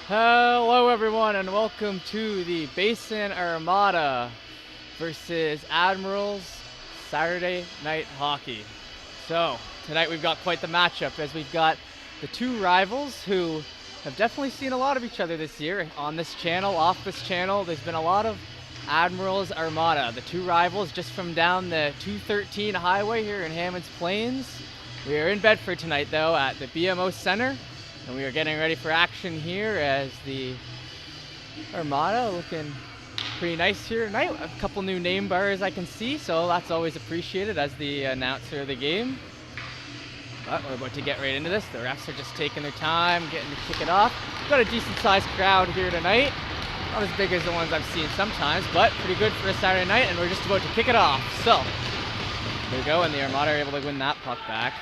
Hello everyone and welcome to the Basin Armada versus Admirals Saturday Night Hockey. So tonight we've got quite the matchup as we've got the two rivals who have definitely seen a lot of each other this year on this channel, off this channel. There's been a lot of Admirals Armada, the two rivals just from down the 213 highway here in Hammonds Plains. We are in Bedford tonight though at the BMO Center. And we are getting ready for action here as the Armada looking pretty nice here tonight. A couple new name bars I can see, so that's always appreciated as the announcer of the game. But we're about to get right into this. The refs are just taking their time, getting to kick it off. We've got a decent sized crowd here tonight. Not as big as the ones I've seen sometimes, but pretty good for a Saturday night, and we're just about to kick it off. So, there we go, and the Armada are able to win that puck back.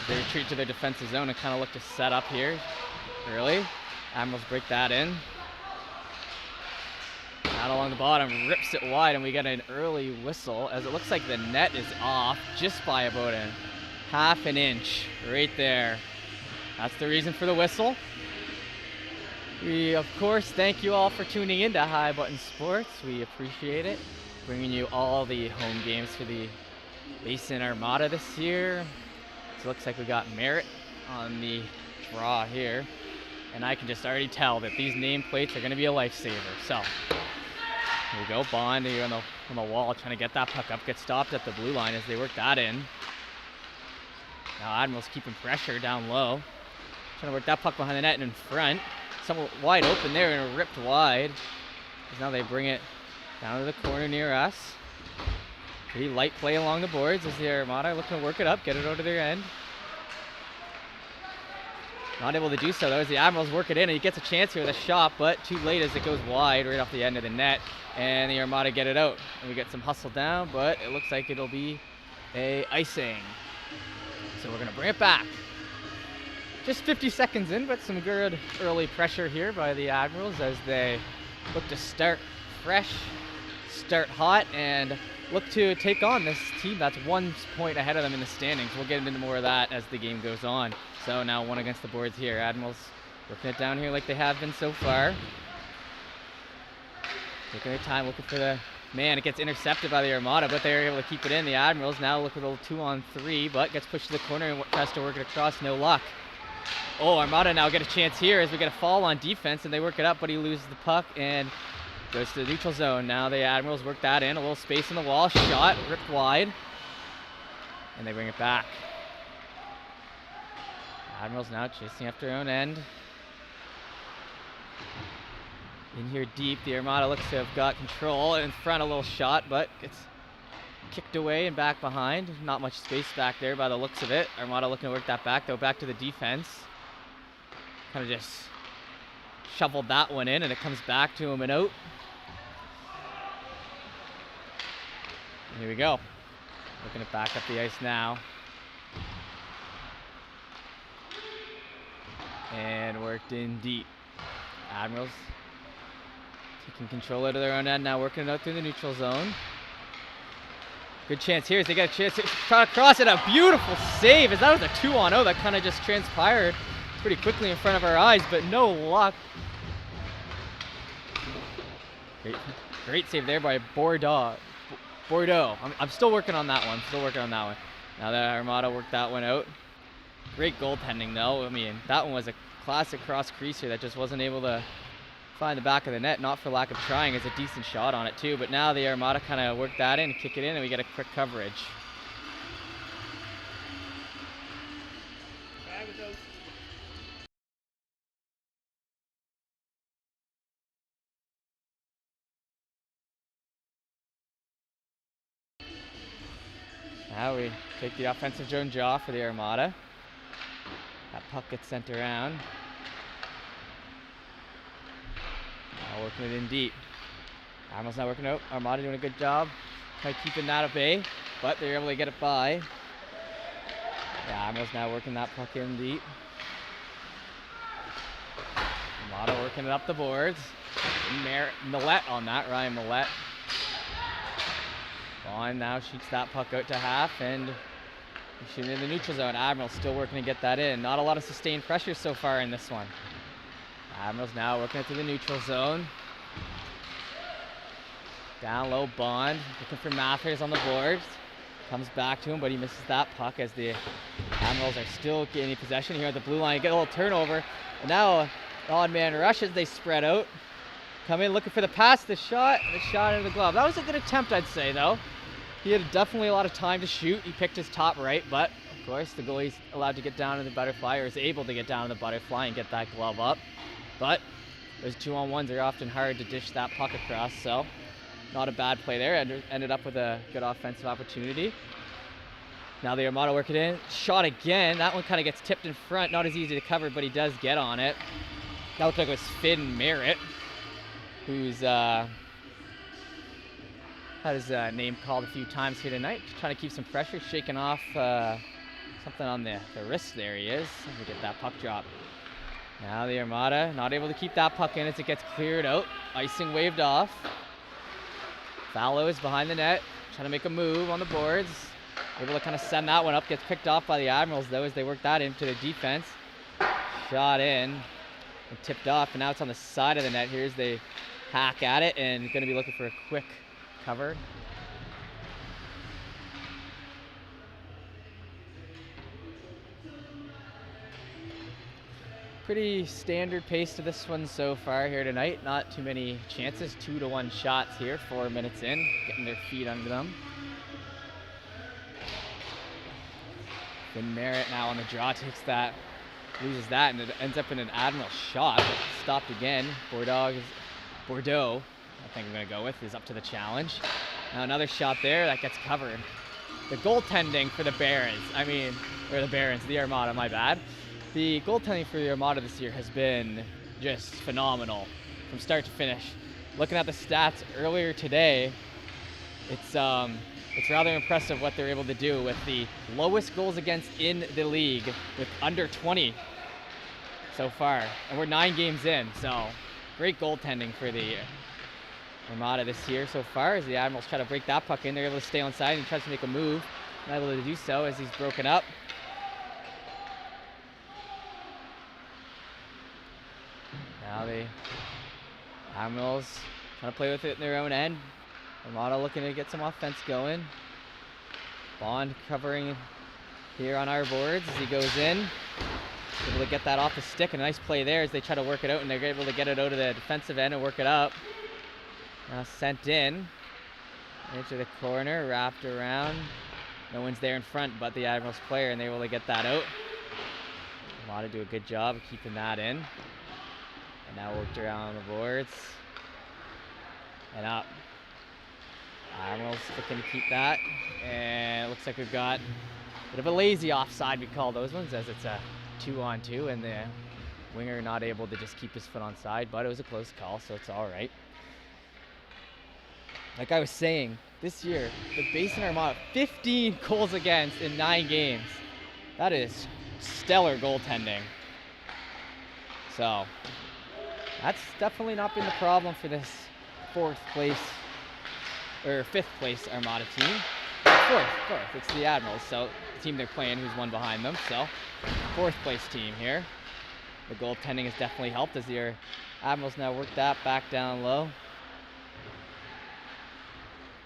They retreat to their defensive zone and kind of look to set up here early. Admirals break that in. Out along the bottom, rips it wide, and we get an early whistle as it looks like the net is off just by about a half an inch right there. That's the reason for the whistle. We, of course, thank you all for tuning in to High Button Sports. We appreciate it. Bringing you all the home games for the Basin Armada this year. So it looks like we got Merritt on the draw here. And I can just already tell that these nameplates are going to be a lifesaver. So, here we go. Bond here on the wall trying to get that puck up. Gets stopped at the blue line as they work that in. Now Admirals keeping pressure down low. Trying to work that puck behind the net and in front. Somewhat wide open there and ripped wide. Now they bring it down to the corner near us. Pretty light play along the boards as the Armada looking to work it up, get it over to their end. Not able to do so though as the Admirals work it in, and he gets a chance here with a shot, but too late as it goes wide right off the end of the net, and the Armada get it out. And we get some hustle down, but it looks like it'll be a icing. So we're gonna bring it back. Just 50 seconds in, but some good early pressure here by the Admirals as they look to start fresh, start hot, and look to take on this team that's 1 point ahead of them in the standings. We'll get into more of that as the game goes on. So now one against the boards here. Admirals working it down here like they have been so far. Taking their time, looking for the man. It gets intercepted by the Armada, but they're able to keep it in. The Admirals now look at a little 2-on-3, but gets pushed to the corner and tries to work it across. No luck. Oh, Armada now get a chance here as we get a fall on defense, and they work it up, but he loses the puck and goes to the neutral zone. Now the Admirals work that in. A little space in the wall. Shot ripped wide. And they bring it back. Admirals now chasing after their own end. In here deep, the Armada looks to have got control. In front, a little shot, but gets kicked away and back behind. Not much space back there by the looks of it. Armada looking to work that back, though. Back to the defense. Kind of just shoveled that one in, and it comes back to him and out. And here we go. Looking to back up the ice now. And worked in deep. Admirals taking control out of their own end now, working it out through the neutral zone. Good chance here as they get a chance to try to cross it. A beautiful save as that was a 2-on-0 that kind of just transpired pretty quickly in front of our eyes, but no luck. Great save there by Bordeaux. I'm still working on that one. Now the Armada worked that one out. Great goaltending though. I mean, that one was a classic cross creaser that just wasn't able to find the back of the net, not for lack of trying. It's a decent shot on it too, but now the Armada kind of worked that in, kick it in, and we get a quick coverage. Now we take the offensive zone draw for the Armada. That puck gets sent around. Now working it in deep. Admirals now working out. Armada doing a good job. Try keeping that at bay, but they're able to get it by. Yeah, Admirals now working that puck in deep. Armada working it up the boards. Millette on that, Ryan Millette. Vaughn now shoots that puck out to half, and shooting in the neutral zone. Admirals still working to get that in. Not a lot of sustained pressure so far in this one. Admirals now working it to the neutral zone. Down low, Bond looking for Mathers on the board. Comes back to him, but he misses that puck as the Admirals are still gaining possession here at the blue line. Get a little turnover. And now odd man rushes, they spread out. Come in looking for the pass, the shot into the glove. That was a good attempt, I'd say, though. He had definitely a lot of time to shoot. He picked his top right, but of course the goalie's allowed to get down to the butterfly, or is able to get down to the butterfly and get that glove up. But those 2-on-1s are often hard to dish that puck across, so not a bad play there. Ended up with a good offensive opportunity. Now the Armada work it in. Shot again. That one kind of gets tipped in front. Not as easy to cover, but he does get on it. That looked like it was Finn Merritt, who's had his name called a few times here tonight. Trying to keep some pressure, shaking off something on the wrist. There he is. To get that puck drop. Now the Armada not able to keep that puck in as it gets cleared out. Icing waved off. Fallow is behind the net, trying to make a move on the boards. Able to kind of send that one up. Gets picked off by the Admirals, though, as they work that into the defense. Shot in and tipped off, and now it's on the side of the net here as they hack at it and going to be looking for a quick cover. Pretty standard pace to this one so far here tonight. Not too many chances. 2-1 shots here, 4 minutes in. Getting their feet under them. Then Merritt now on the draw takes that, loses that, and it ends up in an Admiral shot. But stopped again. Bordeaux, I think I'm going to go with, is up to the challenge. Now another shot there that gets covered. The goaltending for the Barons, the Armada, my bad. The goaltending for the Armada this year has been just phenomenal from start to finish. Looking at the stats earlier today, it's rather impressive what they're able to do with the lowest goals against in the league with under 20 so far. And we're 9 games in, so great goaltending for the Armada this year so far as the Admirals try to break that puck in. They're able to stay on side and he tries to make a move. Not able to do so as he's broken up. Now the Admirals trying to play with it in their own end. Armada looking to get some offense going. Bond covering here on our boards as he goes in. Able to get that off the stick. A nice play there as they try to work it out, and they're able to get it out of the defensive end and work it up. Now sent in. Into the corner, wrapped around. No one's there in front but the Admirals player, and they're able to get that out. Armada do a good job of keeping that in. And now worked around on the boards. And up. Admirals looking to keep that. And it looks like we've got a bit of a lazy offside, we call those ones, as it's a 2-on-2 and the winger not able to just keep his foot on side, but it was a close call, so it's all right. Like I was saying, this year, the Basin Armada, 15 goals against in 9 games. That is stellar goaltending. So, that's definitely not been the problem for this 5th place Armada team. Fourth, it's the Admirals, so the team they're playing who's one behind them, so 4th place team here. The goaltending has definitely helped as the Admirals now work that back down low.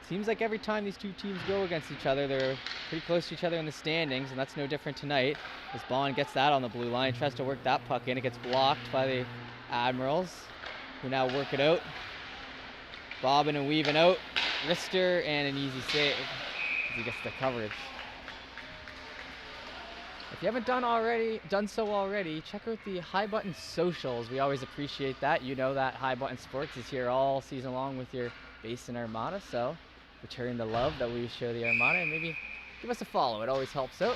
Seems like every time these two teams go against each other, they're pretty close to each other in the standings, and that's no different tonight. As Bond gets that on the blue line, tries to work that puck in. It gets blocked by the Admirals, who now work it out. Bobbing and weaving out. Wrister and an easy save as he gets the coverage. If you haven't done so already, check out the High Button socials. We always appreciate that. You know that High Button Sports is here all season long with your Basin Armada, so return the love that we show the Armada and maybe give us a follow. It always helps out.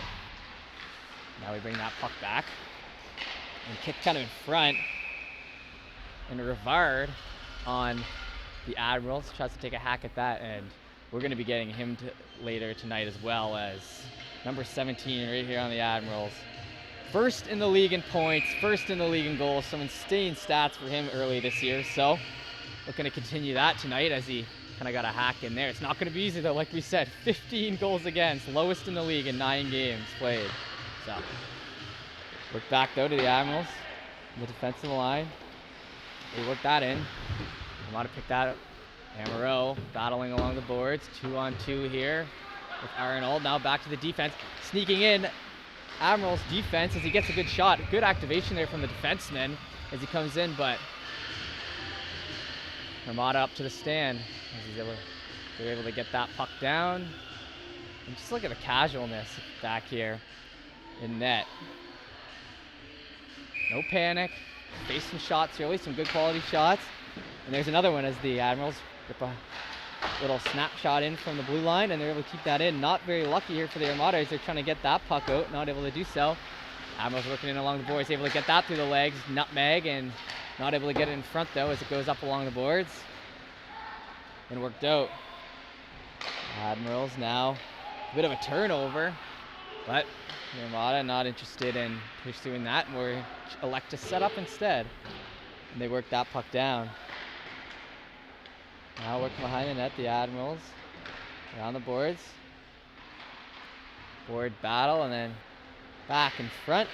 Now we bring that puck back and kick kind of in front. And Rivard on the Admirals tries to take a hack at that, and we're going to be getting him later tonight, as well as number 17 right here on the Admirals. 1st in the league in points, 1st in the league in goals, some insane stats for him early this year, so looking to continue that tonight as he kind of got a hack in there. It's not going to be easy though, like we said, 15 goals against, lowest in the league in 9 games played. So, work back though to the Admirals, the defensive line. They work that in. Armada pick that up. Amaro battling along the boards. 2-on-2 here with Arnold. Now back to the defense. Sneaking in Admirals defense as he gets a good shot. Good activation there from the defenseman as he comes in, but Armada up to the stand as they're able to get that puck down. And just look at the casualness back here in net. No panic. Face some shots early, some good quality shots. And there's another one as the Admirals rip a little snapshot in from the blue line, and they're able to keep that in. Not very lucky here for the Armada as they're trying to get that puck out, not able to do so. Admirals working in along the boards, able to get that through the legs, nutmeg, and not able to get it in front though as it goes up along the boards. And worked out. Admirals now, a bit of a turnover, but the Armada not interested in pursuing that, more elect to set up instead. And they work that puck down. Now working behind the net, the Admirals around the boards. Board battle and then back in front.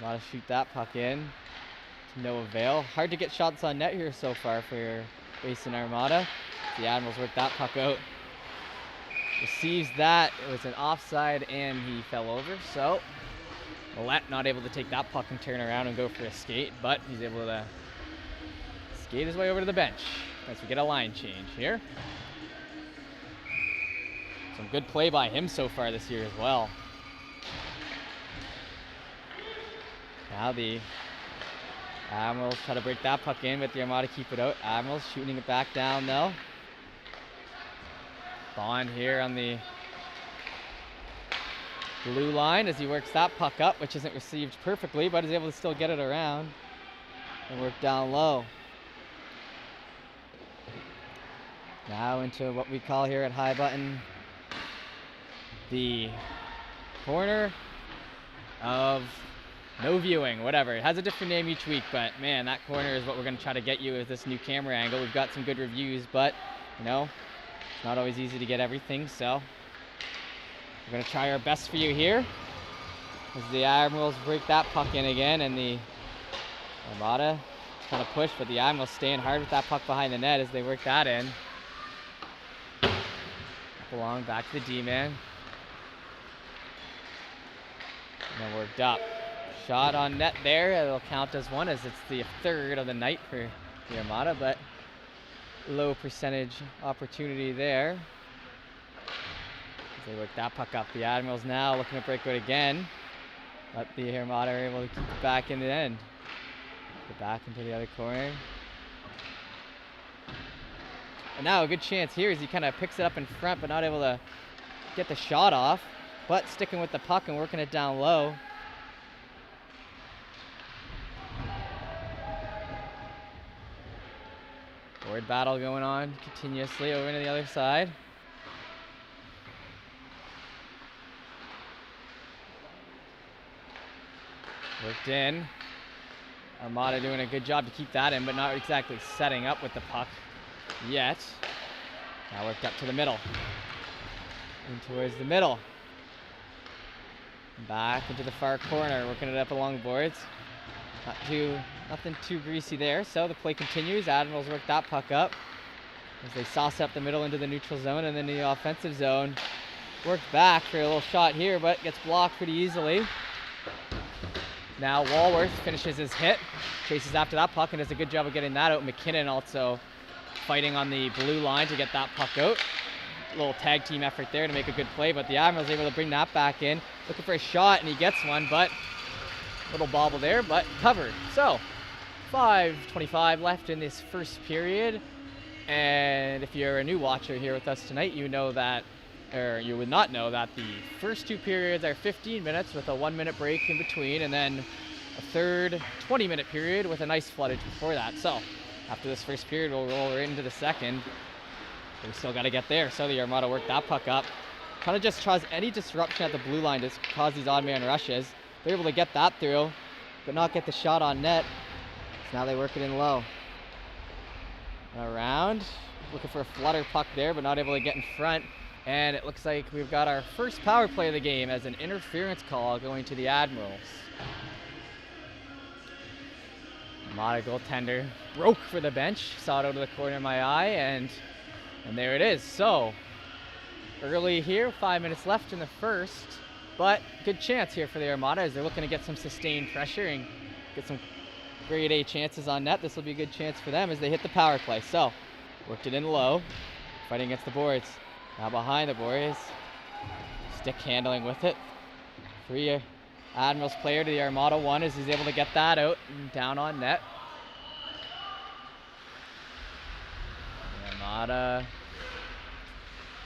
Armada shoot that puck in to no avail. Hard to get shots on net here so far for your Basin Armada. The Admirals work that puck out. Receives that. It was an offside and he fell over, so Millette not able to take that puck and turn around and go for a skate, but he's able to skate his way over to the bench as we get a line change here. Some good play by him so far this year as well. Now the Admirals try to break that puck in, but the Armada keep it out. Admirals shooting it back down though. Bond here on the blue line as he works that puck up, which isn't received perfectly, but is able to still get it around and work down low. Now into what we call here at High Button the corner of no viewing, whatever. It has a different name each week, but man, that corner is what we're going to try to get you with this new camera angle. We've got some good reviews, but you know, it's not always easy to get everything, so we're going to try our best for you here as the Admirals break that puck in again, and the Armada trying to push, but the Admirals staying hard with that puck behind the net as they work that in. Up along, back to the D-man. And then worked up. Shot on net there. It'll count as one as it's the third of the night for the Armada, but low percentage opportunity there. As they work that puck up. The Admirals now looking to break out again, but the Armada are able to keep it back in the end. Get back into the other corner. And now a good chance here as he kind of picks it up in front, but not able to get the shot off, but sticking with the puck and working it down low. Board battle going on continuously over to the other side. Worked in. Armada doing a good job to keep that in, but not exactly setting up with the puck yet. Now worked up to the middle. In towards the middle. Back into the far corner, working it up along the boards. Nothing too greasy there, so the play continues. Admirals work that puck up as they sauce up the middle into the neutral zone and then the offensive zone. Worked back for a little shot here, but gets blocked pretty easily. Now Walworth finishes his hit, chases after that puck and does a good job of getting that out. McKinnon also fighting on the blue line to get that puck out. A little tag team effort there to make a good play, but the Admirals able to bring that back in. Looking for a shot and he gets one, but little bobble there, but covered. So 5:25 left in this first period, and if you're a new watcher here with us tonight, you know that, or you would not know that the first two periods are 15 minutes with a 1-minute break in between, and then a third 20-minute period with a nice floodage before that. So after this first period, we'll roll right into the second. But we still got to get there. So the Armada worked that puck up. Kind of just tries any disruption at the blue line to cause these odd man rushes. They're able to get that through, but not get the shot on net. So now they work it in low. Around, looking for a flutter puck there, but not able to get in front. And it looks like we've got our first power play of the game as an interference call going to the Admirals. Armada goaltender broke for the bench. Saw it out of the corner of my eye, and there it is. So early here, 5 minutes left in the first, but good chance here for the Armada as they're looking to get some sustained pressure and get some grade A chances on net. This will be a good chance for them as they hit the power play. So worked it in low, fighting against the boards. Now behind the boards, stick handling with it. Free Admirals player to the Armada 1 as he's able to get that out and down on net. The Armada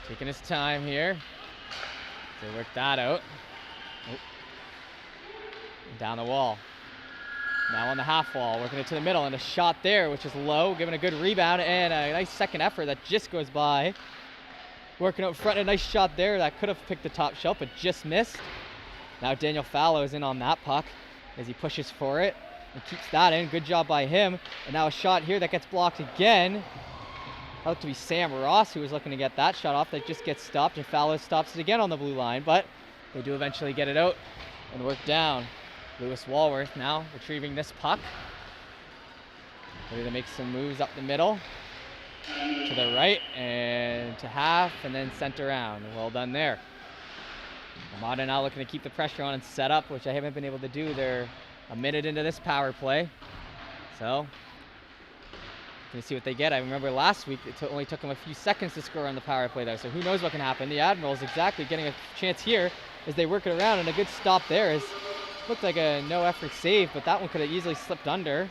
taking his time here. They work that out. Oh. Down the wall. Now on the half wall, working it to the middle, and a shot there, which is low, giving a good rebound, and a nice second effort that just goes by. Working out front, a nice shot there that could have picked the top shelf, but just missed. Now Daniel Fallow is in on that puck as he pushes for it and keeps that in. Good job by him. And now a shot here that gets blocked again. Out to be Sam Ross, who was looking to get that shot off. That just gets stopped, and Fallow stops it again on the blue line, but they do eventually get it out and work down. Lewis Walworth now retrieving this puck. Ready to make some moves up the middle. To the right and to half and then sent around. Well done there. Armada now looking to keep the pressure on and set up, which I haven't been able to do. They're a minute into this power play. So, going to see what they get. I remember last week it only took them a few seconds to score on the power play there. So who knows what can happen. The Admirals exactly getting a chance here as they work it around, and a good stop there. Is looked like a no effort save, but that one could have easily slipped under.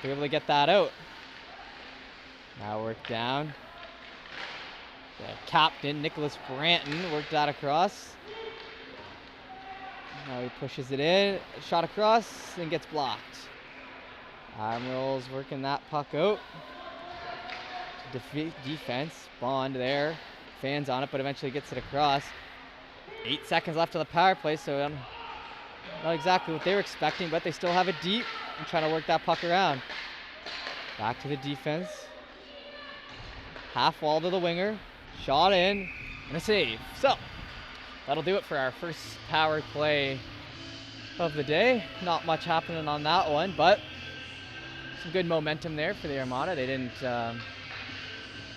They're able to get that out. Now work down. The captain, Nicholas Branton, worked that across. Now he pushes it in, shot across, and gets blocked. Admirals working that puck out. Defense, Bond there, fans on it, but eventually gets it across. 8 seconds left on the power play, so not exactly what they were expecting, but they still have it deep and trying to work that puck around. Back to the defense. Half wall to the winger, shot in, and a save. So, that'll do it for our first power play of the day. Not much happening on that one, but some good momentum there for the Armada. They didn't,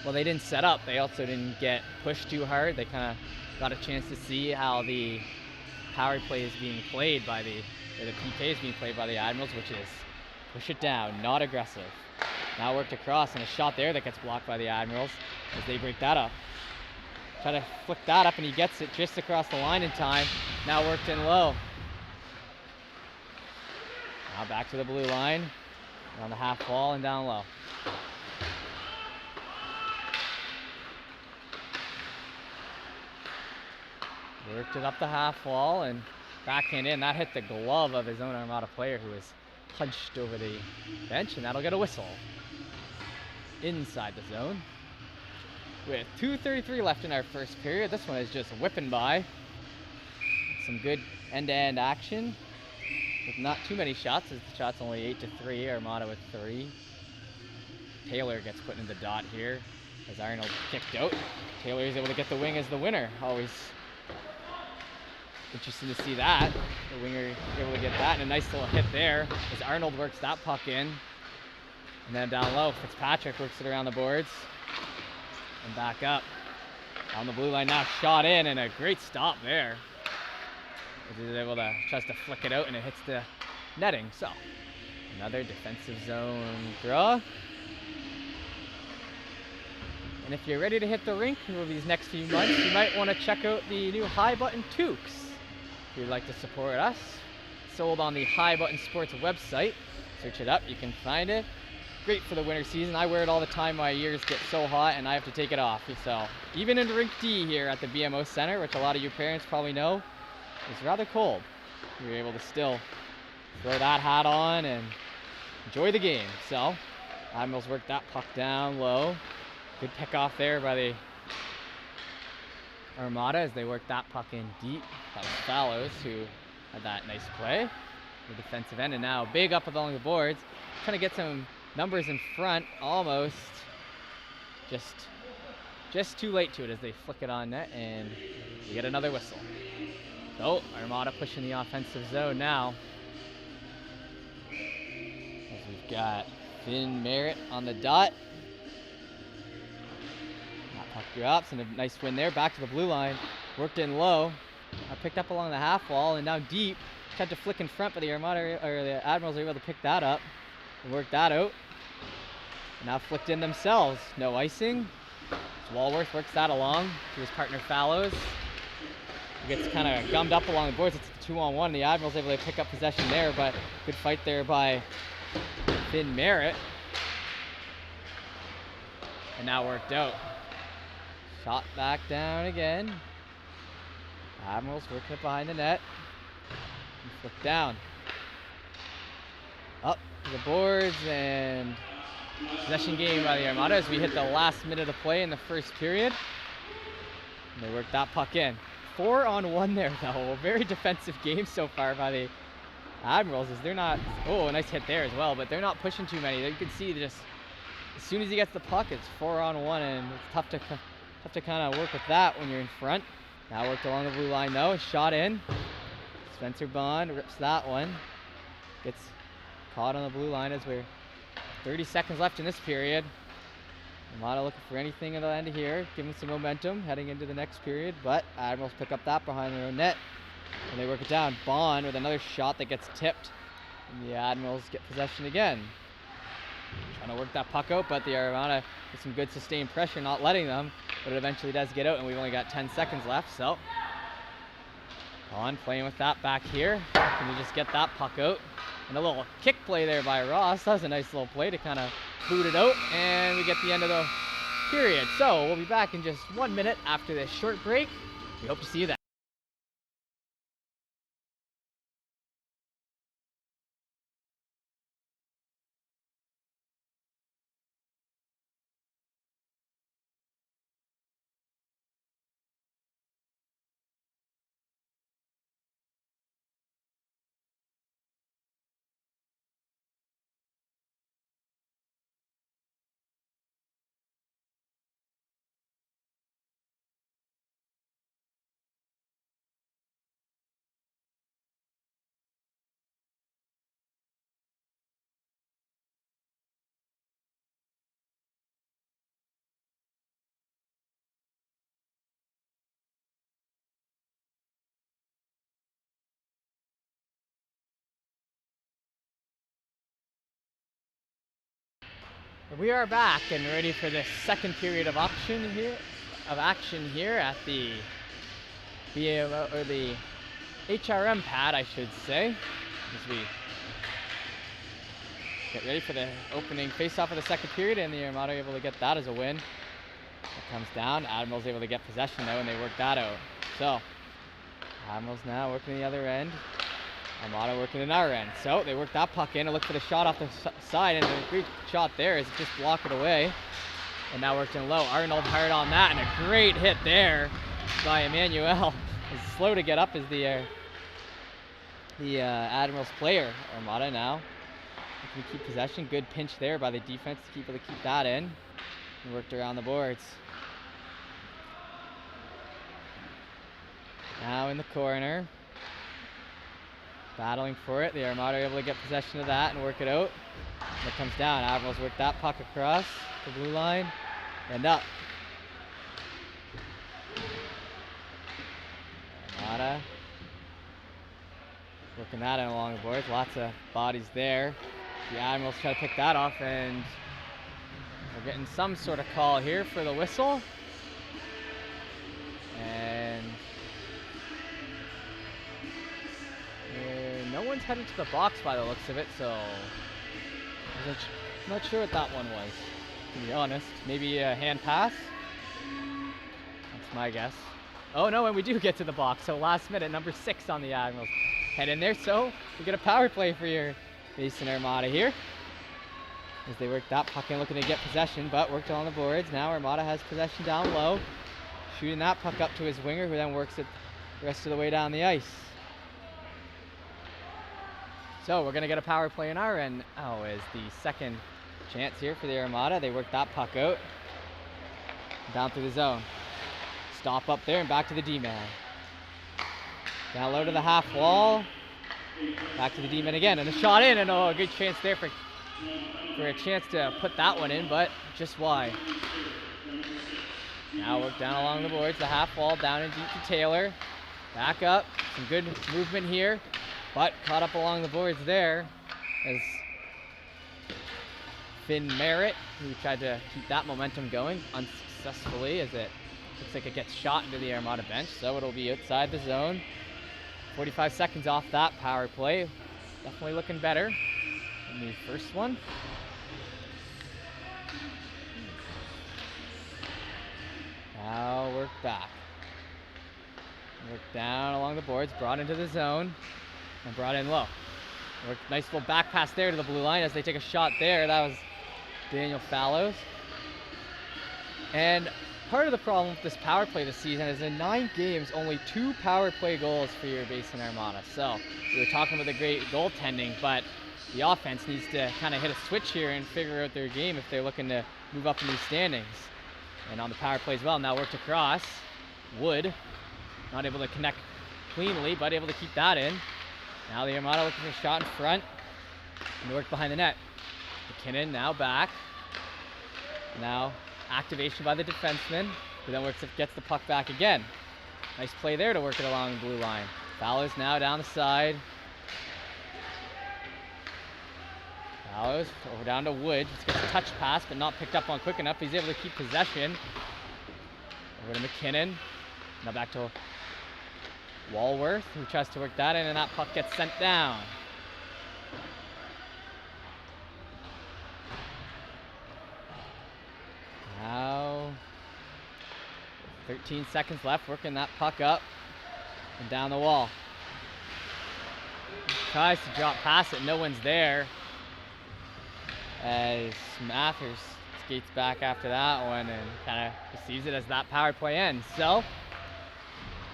they didn't set up. They also didn't get pushed too hard. They kind of got a chance to see how the power play is being played by the PK is being played by the Admirals, which is push it down, not aggressive. Now worked across, and a shot there that gets blocked by the Admirals as they break that up. Try to flick that up, and he gets it just across the line in time. Now worked in low. Now back to the blue line, on the half wall and down low. Worked it up the half wall and backhand in. That hit the glove of his own Armada player, who was punched over the bench, and that'll get a whistle. Inside the zone. With 2:33 left in our first period. This one is just whipping by. Some good end-to-end action with not too many shots, as the shot's only 8-3, Armada with 3. Taylor gets put in the dot here as Arnold kicked out. Taylor is able to get the wing as the winner. Always interesting to see that. The winger able to get that, and a nice little hit there as Arnold works that puck in. And then down low, Fitzpatrick works it around the boards and back up. On the blue line now, shot in, and a great stop there. He's able to, tries to flick it out, and it hits the netting. So, another defensive zone draw. And if you're ready to hit the rink over these next few months, you might want to check out the new High Button Toques. If you'd like to support us, sold on the High Button Sports website. Search it up, you can find it. Great for the winter season. I wear it all the time. My ears get so hot and I have to take it off. So even in Rink D here at the BMO Center, which a lot of you parents probably know, is rather cold. You're able to still throw that hat on and enjoy the game. So Admirals work that puck down low. Good pick off there by the Armada as they work that puck in deep. That was Fallows who had that nice play. The defensive end, and now big up along the boards. Trying to get some numbers in front, almost. Just too late to it as they flick it on net, and we get another whistle. So Armada pushing the offensive zone now. As we've Got Finn Merritt on the dot. That puck drops and a nice win there. Back to the blue line. Worked in low. Picked up along the half wall and now deep. Tried to flick in front, but the Armada or the Admirals are able to pick that up and work that out. And now flicked in themselves. No icing. Walworth works that along to his partner Fallows. He gets kind of gummed up along the boards. It's a 2-on-1. The Admirals able to pick up possession there, but good fight there by Finn Merritt. And now worked out. Shot back down again. Admirals working it behind the net. And flip down. Up to the boards and possession game by the Armada as we hit the last minute of play in the first period. And they work that puck in. 4-on-1 there though. A very defensive game so far by the Admirals as they're not, oh, a nice hit there as well, but they're not pushing too many. You can see just as soon as he gets the puck, it's 4-on-1 and it's tough to kind of work with that when you're in front. Now worked along the blue line though, shot in. Spencer Bond rips that one. Gets caught on the blue line as we're 30 seconds left in this period. Armada looking for anything at the end of here, giving some momentum heading into the next period, but Admirals pick up that behind their own net. And they work it down. Bond with another shot that gets tipped. And the Admirals get possession again. Trying to work that puck out, but the Armada with some good sustained pressure, not letting them. But it eventually does get out, and we've only got 10 seconds left, so. Bond playing with that back here. Can you just get that puck out? And a little kick play there by Ross. That was a nice little play to kind of boot it out. And we get the end of the period. So we'll be back in just 1 minute after this short break. We hope to see you then. We are back and ready for the second period of action here at the the HRM pad, I should say, as we get ready for the opening face-off of the second period, and the Armada able to get that as a win. It comes down. Admirals able to get possession though, and they work that out. So Admirals now working the other end. Armada working in our end. So they work that puck in and look for the shot off the side, and a great shot there is just block it away. And now worked in low. Arnold hard on that, and a great hit there by Emmanuel. It's slow to get up as the Admirals player. Armada now looking to keep possession. Good pinch there by the defense to keep that in. And worked around the boards. Now in the corner. Battling for it. The Armada are able to get possession of that and work it out. And it comes down. Admirals work that puck across the blue line and up. Armada working that in along the boards. Lots of bodies there. The Admirals try to pick that off, and we're getting some sort of call here for the whistle. And no one's headed to the box by the looks of it, so I'm not sure what that one was, to be honest. Maybe a hand pass? That's my guess. Oh no, and we do get to the box, so last minute, number 6 on the Admirals. Head in there, so we get a power play for your Basin Armada here. As they work that puck in, looking to get possession, but worked on the boards. Now Armada has possession down low. Shooting that puck up to his winger, who then works it the rest of the way down the ice. So we're going to get a power play in our end. Oh, is the second chance here for the Armada. They work that puck out. Down through the zone. Stop up there and back to the D-man. Down low to the half wall. Back to the D-man again. And a shot in, and oh, a good chance there for for a chance to put that one in, but just wide. Now work down along the boards, the half wall, down and deep to Taylor. Back up, some good movement here, but caught up along the boards there as Finn Merritt, who tried to keep that momentum going unsuccessfully, as it looks like it gets shot into the Armada bench, so it'll be outside the zone. 45 seconds off that power play. Definitely looking better than the first one. Now work back. Work down along the boards, brought into the zone, and brought in low. Work, nice little back pass there to the blue line as they take a shot there. That was Daniel Fallows. And part of the problem with this power play this season is in 9 games, only 2 power play goals for your Basin Armada. So we were talking about the great goaltending, but the offense needs to kind of hit a switch here and figure out their game if they're looking to move up in these standings. And on the power play as well, now worked across. Wood, not able to connect cleanly, but able to keep that in. Now the Armada looking for a shot in front, and work behind the net. McKinnon now back. Now activation by the defenseman, who then gets the puck back again. Nice play there to work it along the blue line. Fallows now down the side. Fallows over down to Wood. Just gets a touch pass, but not picked up on quick enough. He's able to keep possession. Over to McKinnon. Now back to Walworth, who tries to work that in, and that puck gets sent down. Now 13 seconds left, working that puck up and down the wall. Tries to drop past it, no one's there, as Mathers skates back after that one and kind of receives it as that power play ends. So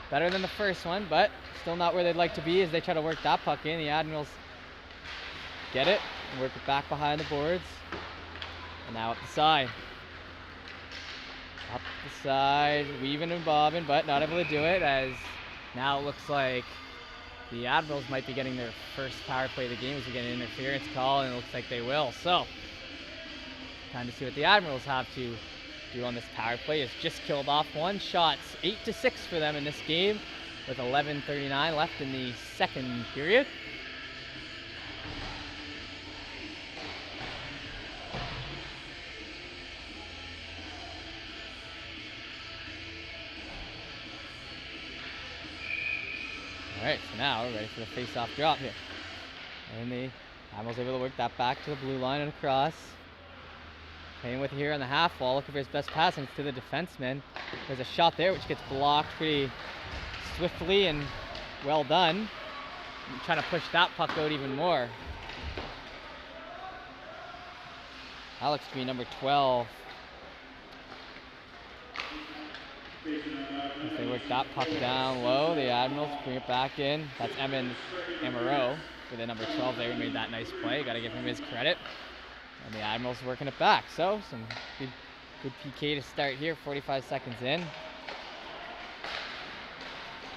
better than the first one, but still not where they'd like to be as they try to work that puck in. The Admirals get it and work it back behind the boards, and now up the side. Up the side, weaving and bobbing, but not able to do it, as now it looks like the Admirals might be getting their first power play of the game as we get an interference call, and it looks like they will. So, time to see what the Admirals have to do on this power play. It's just killed off one. Shots 8-6 for them in this game with 11:39 left in the second period. All right, so now we're ready for the face-off drop here. And the Admirals able to work that back to the blue line and across. Playing with here on the half wall, looking for his best pass, and it's to the defenseman. There's a shot there which gets blocked pretty swiftly and well done. I'm trying to push that puck out even more. That looks to be number 12. As they work that puck down low, the Admirals bring it back in. That's Emin Amaro for the number 12 there. He made that nice play. Got to give him his credit. And the Admirals working it back. So some good PK to start here. 45 seconds in.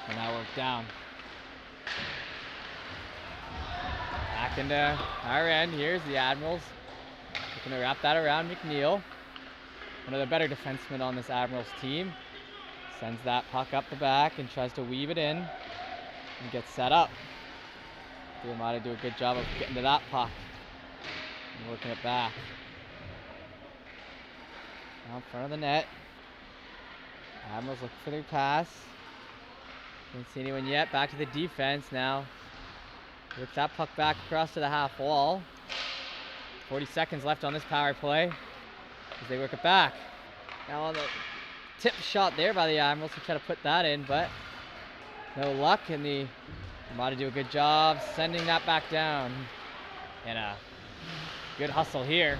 And now work down. Back into our end. Here's the Admirals. Looking to wrap that around McNeil. One of the better defensemen on this Admirals team. Sends that puck up the back and tries to weave it in and gets set up. The Armada do a good job of getting to that puck and working it back. Now in front of the net. Admirals looking for their pass. Didn't see anyone yet. Back to the defense now. Work that puck back across to the half wall. 40 seconds left on this power play as they work it back. Now on the tip shot there by the Admirals to try to put that in, but no luck, and the Armada do a good job sending that back down. And a good hustle here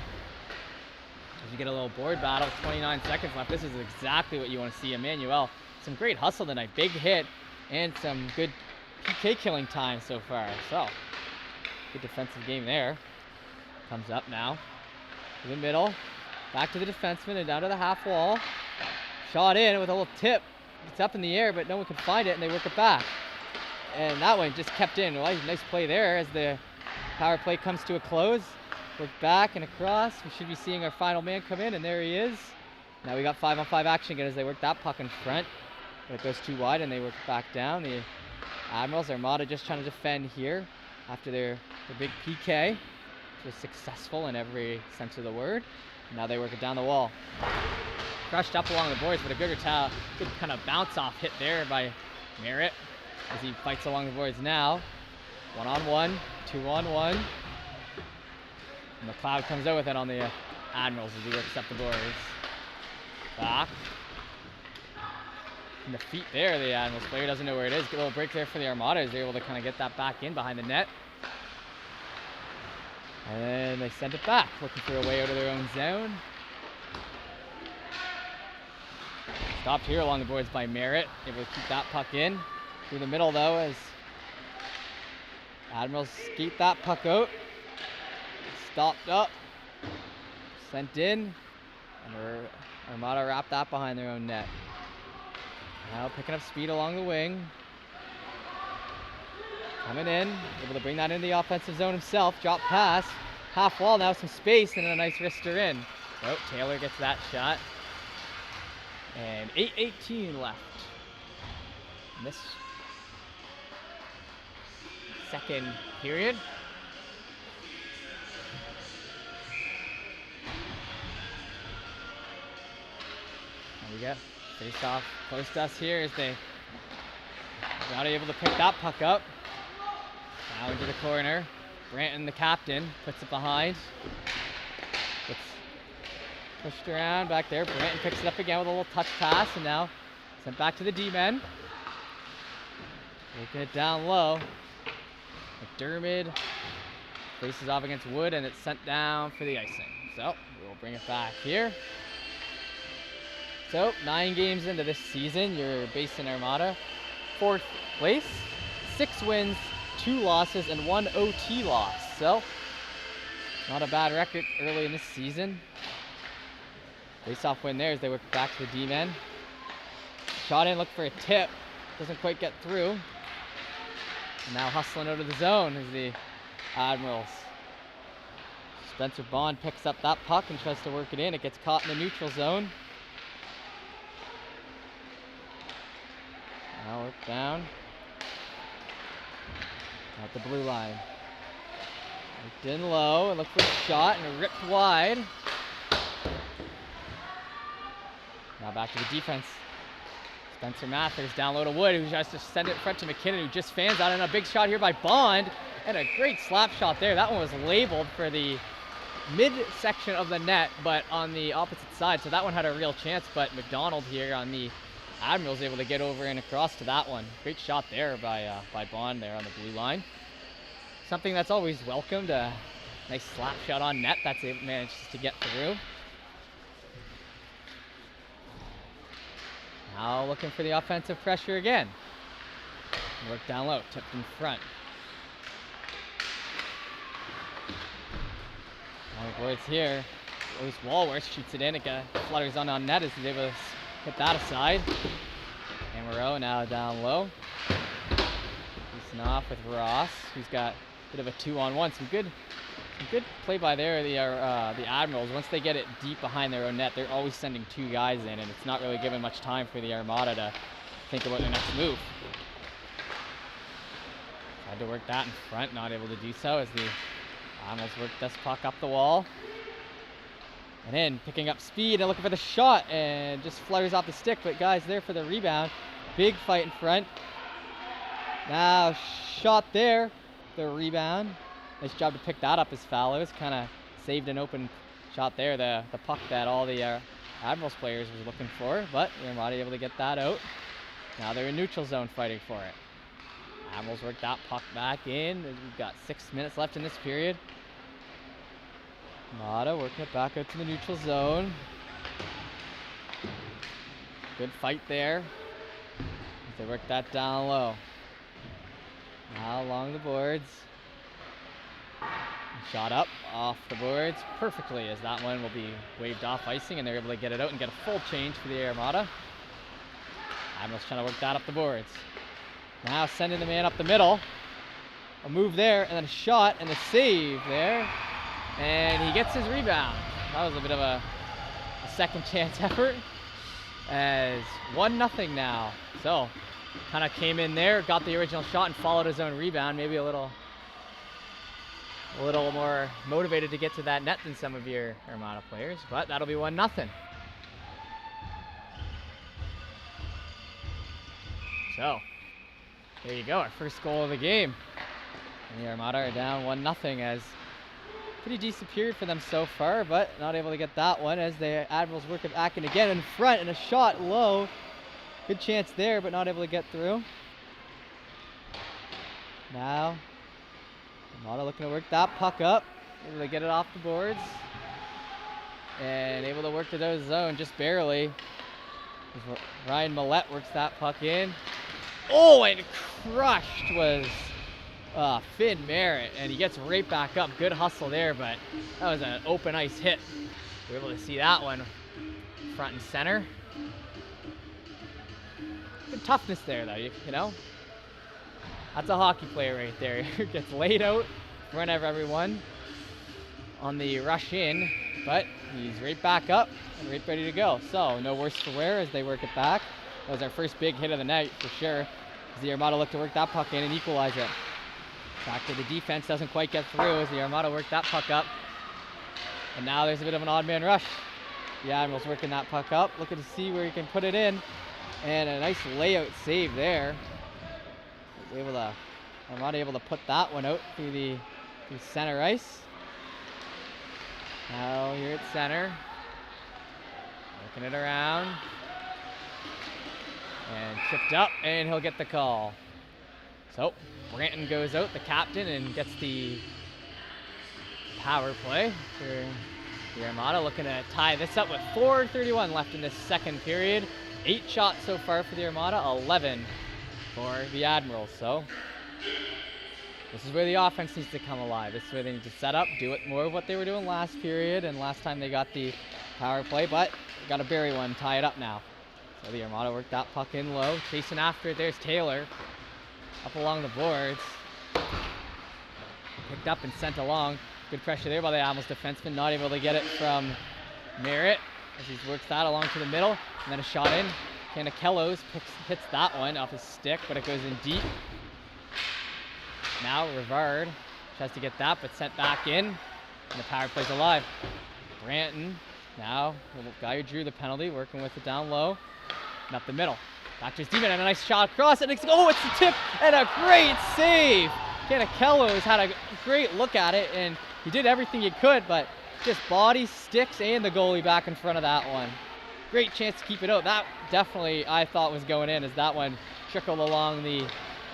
as you get a little board battle. 29 seconds left. This is exactly what you want to see. Emmanuel, some great hustle tonight, big hit, and some good PK killing time so far. So good defensive game there. Comes up now to the middle, back to the defenseman and down to the half wall. Shot in with a little tip. It's up in the air, but no one could find it, and they work it back. And that one just kept in. Nice play there as the power play comes to a close. Work back and across. We should be seeing our final man come in, and there he is. Now we got 5-on-5 action again as they work that puck in front. But it goes too wide and they work back down. The Admirals, Armada just trying to defend here after their big PK, which was successful in every sense of the word. And now they work it down the wall. Crushed up along the boards, but a good kind of bounce off hit there by Merritt as he fights along the boards now. 1-on-1, 2-on-1. And McLeod comes out with it on the Admirals as he works up the boards. Back. And the feet there, the Admirals player doesn't know where it is. Get a little break there for the Armada as they're able to kind of get that back in behind the net. And they send it back, looking for a way out of their own zone. Stopped here along the boards by Merritt, able to keep that puck in. Through the middle though, as Admirals skate that puck out. Stopped up, sent in, and Armada wrapped that behind their own net. Now picking up speed along the wing. Coming in, able to bring that into the offensive zone himself. Drop pass, half wall, now some space, and a nice wrister in. Oh, Taylor gets that shot. And 8:18 left in this second period. There we go. Face off close to us here as they not able to pick that puck up. Now into the corner. Branton, the captain, puts it behind. Gets pushed around back there. Branton picks it up again with a little touch pass, and now sent back to the D-men. Working it down low. McDermott faces off against Wood, and it's sent down for the icing. So we'll bring it back here. So 9 games into this season, your Basin Armada, 4th place, 6 wins, 2 losses, and 1 OT loss. So not a bad record early in this season. Face-off win there as they work back to the D-men. Shot in, look for a tip, doesn't quite get through. And now hustling out of the zone is the Admirals. Spencer Bond picks up that puck and tries to work it in. It gets caught in the neutral zone. Now work down. At the blue line. Worked in low and look for a shot and ripped wide. Now back to the defense. Spencer Mathers down low to Wood, who tries to send it in front to McKinnon, who just fans out, and a big shot here by Bond. And a great slap shot there. That one was labeled for the mid-section of the net, but on the opposite side. So that one had a real chance, but McDonald here on the Admirals able to get over and across to that one. Great shot there by Bond there on the blue line. Something that's always welcomed, a nice slap shot on net that's manages to get through. Now looking for the offensive pressure again. Work down low, tipped in front. Boards here. Always Walworth shoots it in. It flutters on net as he's able to hit that aside. Amarillo now down low. Facing off with Ross, who's got a bit of a 2-on-1. Some good play by there. The Admirals, once they get it deep behind their own net, they're always sending 2 guys in, and it's not really giving much time for the Armada to think about their next move. Tried to work that in front, not able to do so as the Admirals work this puck up the wall. And in, picking up speed and looking for the shot, and just flutters off the stick, but guys there for the rebound. Big fight in front. Now shot there, the rebound. Nice job to pick that up as Fallows. Kind of saved an open shot there, the puck that all the Admirals players was looking for, but the Armada able to get that out. Now they're in neutral zone fighting for it. Admirals work that puck back in. We've got 6 minutes left in this period. Armada working it back out to the neutral zone. Good fight there. They work that down low. Now along the boards. Shot up off the boards perfectly as that one will be waved off icing, and they're able to get it out and get a full change for the Armada. Admirals trying to work that up the boards. Now sending the man up the middle. A move there and then a shot and a save there. And he gets his rebound. That was a bit of a second chance effort. As 1-0 now. So, kind of came in there, got the original shot, and followed his own rebound. Maybe a little more motivated to get to that net than some of your Armada players, but that'll be 1-0. So, there you go, our first goal of the game. And the Armada are down 1-0 as pretty decent period for them so far, but not able to get that one as the Admirals work it back and again in front, and a shot low. Good chance there, but not able to get through. Now, Armada looking to work that puck up, able to get it off the boards, and able to work to their zone just barely. Ryan Millette works that puck in. Oh, and crushed was Finn Merritt, and he gets right back up. Good hustle there, but that was an open ice hit. We're able to see that one front and center. Good toughness there, though, you know? That's a hockey player right there. Gets laid out in front of everyone on the rush in, but he's right back up and right ready to go. So no worse for wear as they work it back. That was our first big hit of the night for sure, as the Armada look to work that puck in and equalize it. Back to the defense, doesn't quite get through as the Armada work that puck up. And now there's a bit of an odd man rush. The Admirals working that puck up, looking to see where he can put it in. And a nice layout save there. Armada able to put that one out through center ice. Now here at center. Working it around. And chipped up, and he'll get the call. So, Branton goes out, the captain, and gets the power play for the Armada, looking to tie this up with 4:31 left in this second period. 8 shots so far for the Armada, 11 for the Admirals. So, this is where the offense needs to come alive. This is where they need to set up, do it more of what they were doing last period and last time they got the power play, but got to bury one, tie it up now. So the Armada worked that puck in low, chasing after it. There's Taylor up along the boards. Picked up and sent along. Good pressure there by the Admirals defenseman, not able to get it from Merritt as he works that along to the middle. And then a shot in. Canakellos hits that one off his stick, but it goes in deep. Now Rivard tries to get that, but sent back in. And the power play's alive. Branton, now the guy who drew the penalty, working with it down low. And up the middle. Back to his demon, and a nice shot across. And it's the tip, and a great save. Canakellos had a great look at it, and he did everything he could, but just body, sticks, and the goalie back in front of that one. Great chance to keep it out. That definitely, I thought, was going in, as that one trickled along the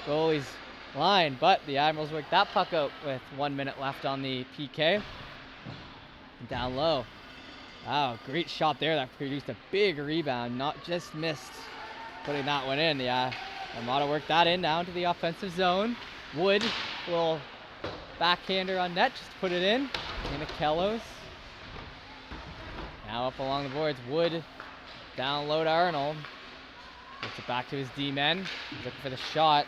goalie's line. But the Admirals worked that puck out with 1 minute left on the PK. Down low. Wow, great shot there. That produced a big rebound. Not just missed putting that one in. The Armada worked that in down to the offensive zone. Wood, a little backhander on net, just put it in. Canakellos. Now up along the boards. Wood down low to Arnold. Gets it back to his D-men. He's looking for the shot.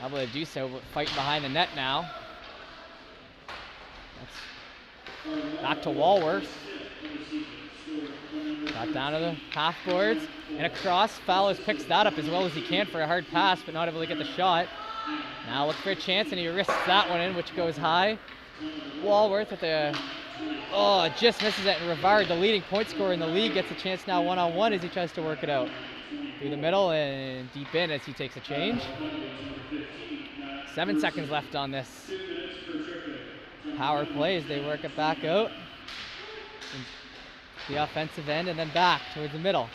Able to do so, but fighting behind the net now. That's back to Walworth. Got down to the half boards and across. Fallows picks that up as well as he can for a hard pass, but not able to get the shot. Now look for a chance, and he risks that one in, which goes high. Walworth with the just misses it, and Rivard, the leading point scorer in the league, gets a chance now one-on-one as he tries to work it out. Through the middle and deep in as he takes a change. 7 seconds left on this power play as they work it back out. The offensive end and then back towards the middle.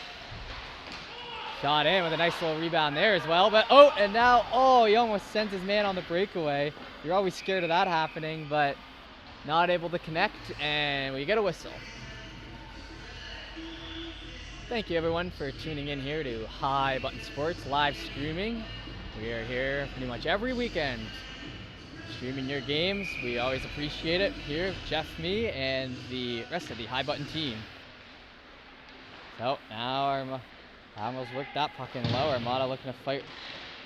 Shot in with a nice little rebound there as well. But and now he almost sends his man on the breakaway. You're always scared of that happening, but not able to connect, and we get a whistle. Thank you everyone for tuning in here to High Button Sports live streaming. We are here pretty much every weekend streaming your games. We always appreciate it here, Jeff, me, and the rest of the High Button team. So now our Admirals work that puck in low. Armada looking to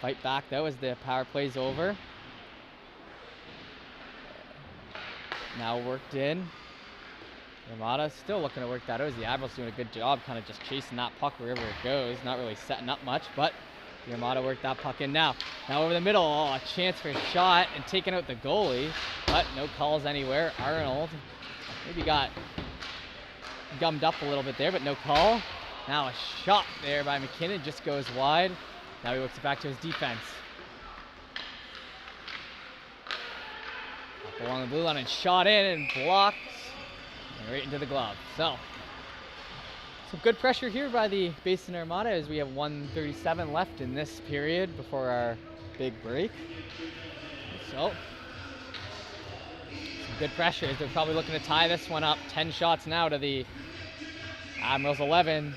fight back though as the power play's over. Now worked in. Armada still looking to work that out. The Admirals doing a good job kind of just chasing that puck wherever it goes. Not really setting up much, but the Armada worked that puck in now. Now over the middle, oh, a chance for a shot and taking out the goalie, but no calls anywhere. Arnold maybe got gummed up a little bit there, but no call. Now a shot there by McKinnon just goes wide. Now he works it back to his defense. Up along the blue line and shot in and blocked. And right into the glove. So, some good pressure here by the Basin Armada as we have 1:37 left in this period before our big break. So, some good pressure as they're probably looking to tie this one up. 10 shots now to the Admirals 11.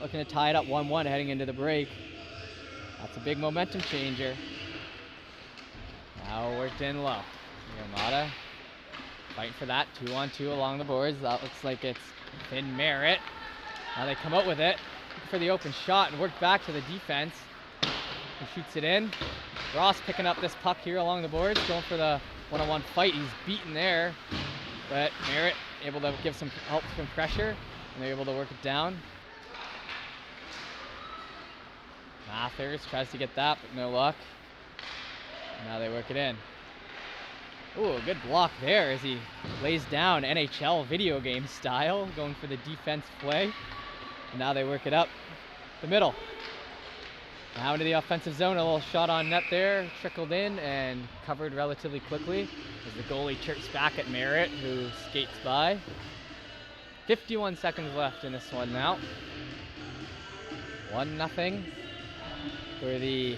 Looking to tie it up 1-1 heading into the break. That's a big momentum changer. Now worked in low. The Armada fighting for that 2-on-2 along the boards. That looks like it's Finn Merritt. Now they come out with it for the open shot and work back to the defense. He shoots it in. Ross picking up this puck here along the boards, going for the one-on-one fight. He's beaten there, but Merritt able to give some help from pressure, and they're able to work it down. Mathers tries to get that, but no luck. Now they work it in. Ooh, good block there as he lays down NHL video game style, going for the defense play. And now they work it up the middle. Now into the offensive zone, a little shot on net there, trickled in and covered relatively quickly as the goalie chirps back at Merritt, who skates by. 51 seconds left in this one now. 1-0 for the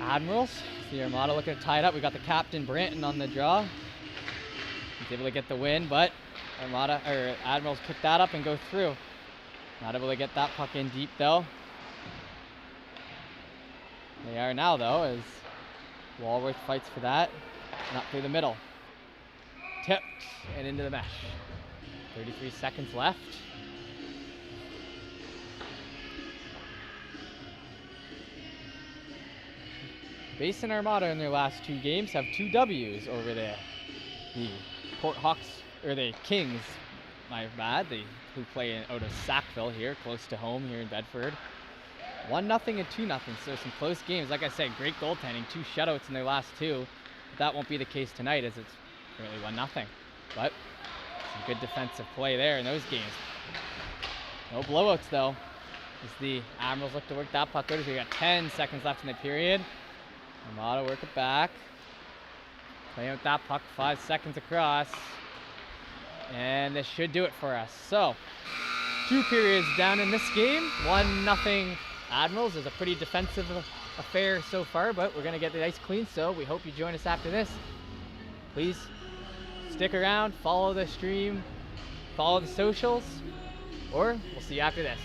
Admirals. The Armada looking to tie it up. We got the captain Branton on the draw. He's able to get the win, but Admirals pick that up and go through. Not able to get that puck in deep though. They are now though, as Walworth fights for that. Not through the middle. Tipped and into the mesh. 33 seconds left. Basin Armada in their last 2 games have 2 W's over the Port Hawks, or the Kings, my bad, who play out of Sackville here, close to home here in Bedford. 1-0 and 2-0, so some close games. Like I said, great goaltending, 2 shutouts in their last 2. But that won't be the case tonight as it's currently 1-0. But some good defensive play there in those games. No blowouts though, as the Admirals look to work that puck out as we got 10 seconds left in the period. Armada work it back. Playing with that puck, 5 seconds across. And this should do it for us. So, 2 periods down in this game. 1-0 Admirals. Is a pretty defensive affair so far, but we're going to get the ice clean, so we hope you join us after this. Please stick around, follow the stream, follow the socials, or we'll see you after this.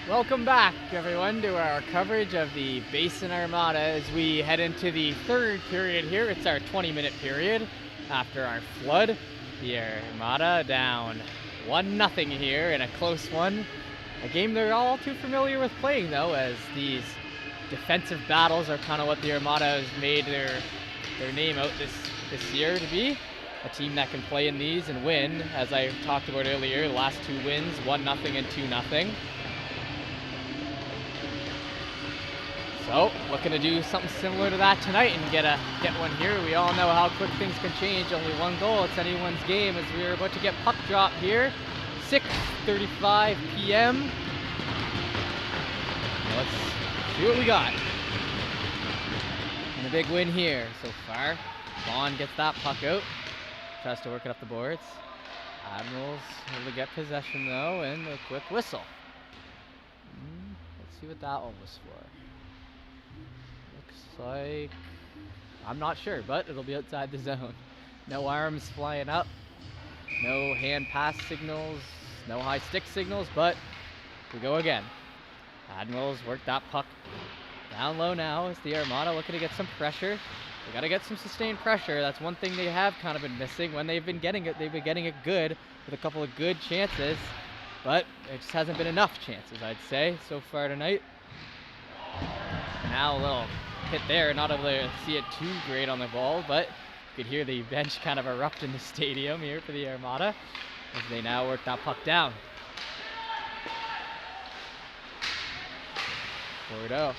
Welcome back, everyone, to our coverage of the Basin Armada as we head into the third period here. It's our 20-minute period after our flood. The Armada down 1-0 here in a close one. A game they're all too familiar with playing, though, as these defensive battles are kind of what the Armada has made their name out this year to be. A team that can play in these and win, as I talked about earlier. The last two wins, 1-0 and 2-0. So, looking to do something similar to that tonight and get one here. We all know how quick things can change. Only one goal, it's anyone's game, as we are about to get puck drop here. 6:35 p.m. Let's see what we got. And a big win here so far. Bond gets that puck out. Tries to work it up the boards. Admirals able to get possession though, and a quick whistle. Let's see what that one was for. Looks like, I'm not sure, but it'll be outside the zone. No arms flying up, no hand pass signals, no high stick signals, but we go again. Admirals work that puck down low now as the Armada looking to get some pressure. They got to get some sustained pressure. That's one thing they have kind of been missing. When they've been getting it, good with a couple of good chances, but it just hasn't been enough chances, I'd say, so far tonight. Now a little hit there, not able to see it too great on the ball, but you could hear the bench kind of erupt in the stadium here for the Armada as they now work that puck down. Bordeaux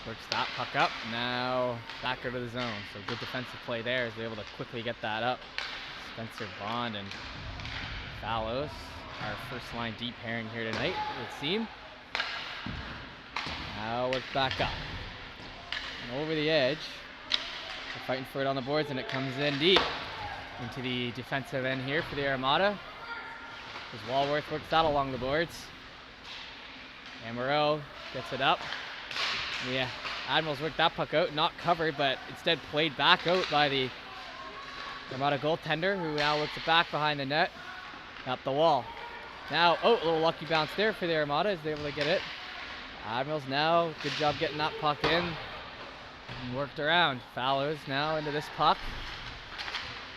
works that puck up, now back out of the zone. So good defensive play there as they're able to quickly get that up. Spencer Bond and Fallows, our first line deep pairing here tonight, it would seem. Now work back up. And over the edge. They're fighting for it on the boards, and it comes in deep into the defensive end here for the Armada. As Walworth works that along the boards. Amaro gets it up. Yeah, Admirals worked that puck out, not covered, but instead played back out by the Armada goaltender, who now looks it back behind the net, up the wall. Now, a little lucky bounce there for the Armada as they're able to get it. Admirals now, good job getting that puck in and worked around. Fallows now into this puck.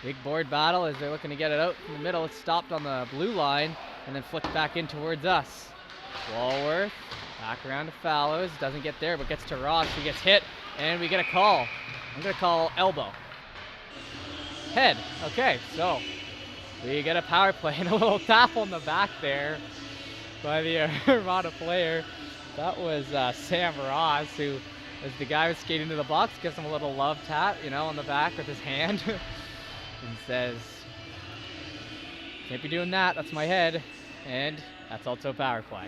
Big board battle as they're looking to get it out in the middle. It's stopped on the blue line and then flicked back in towards us. Walworth back around to Fallows, doesn't get there but gets to Ross, who gets hit, and we get a call. I'm gonna call elbow. Head, okay, so we get a power play and a little tap on the back there by the Armada player. That was Sam Ross, who, as the guy was skating to the box, gives him a little love tap, on the back with his hand and says, can't be doing that, that's my head, and that's also a power play.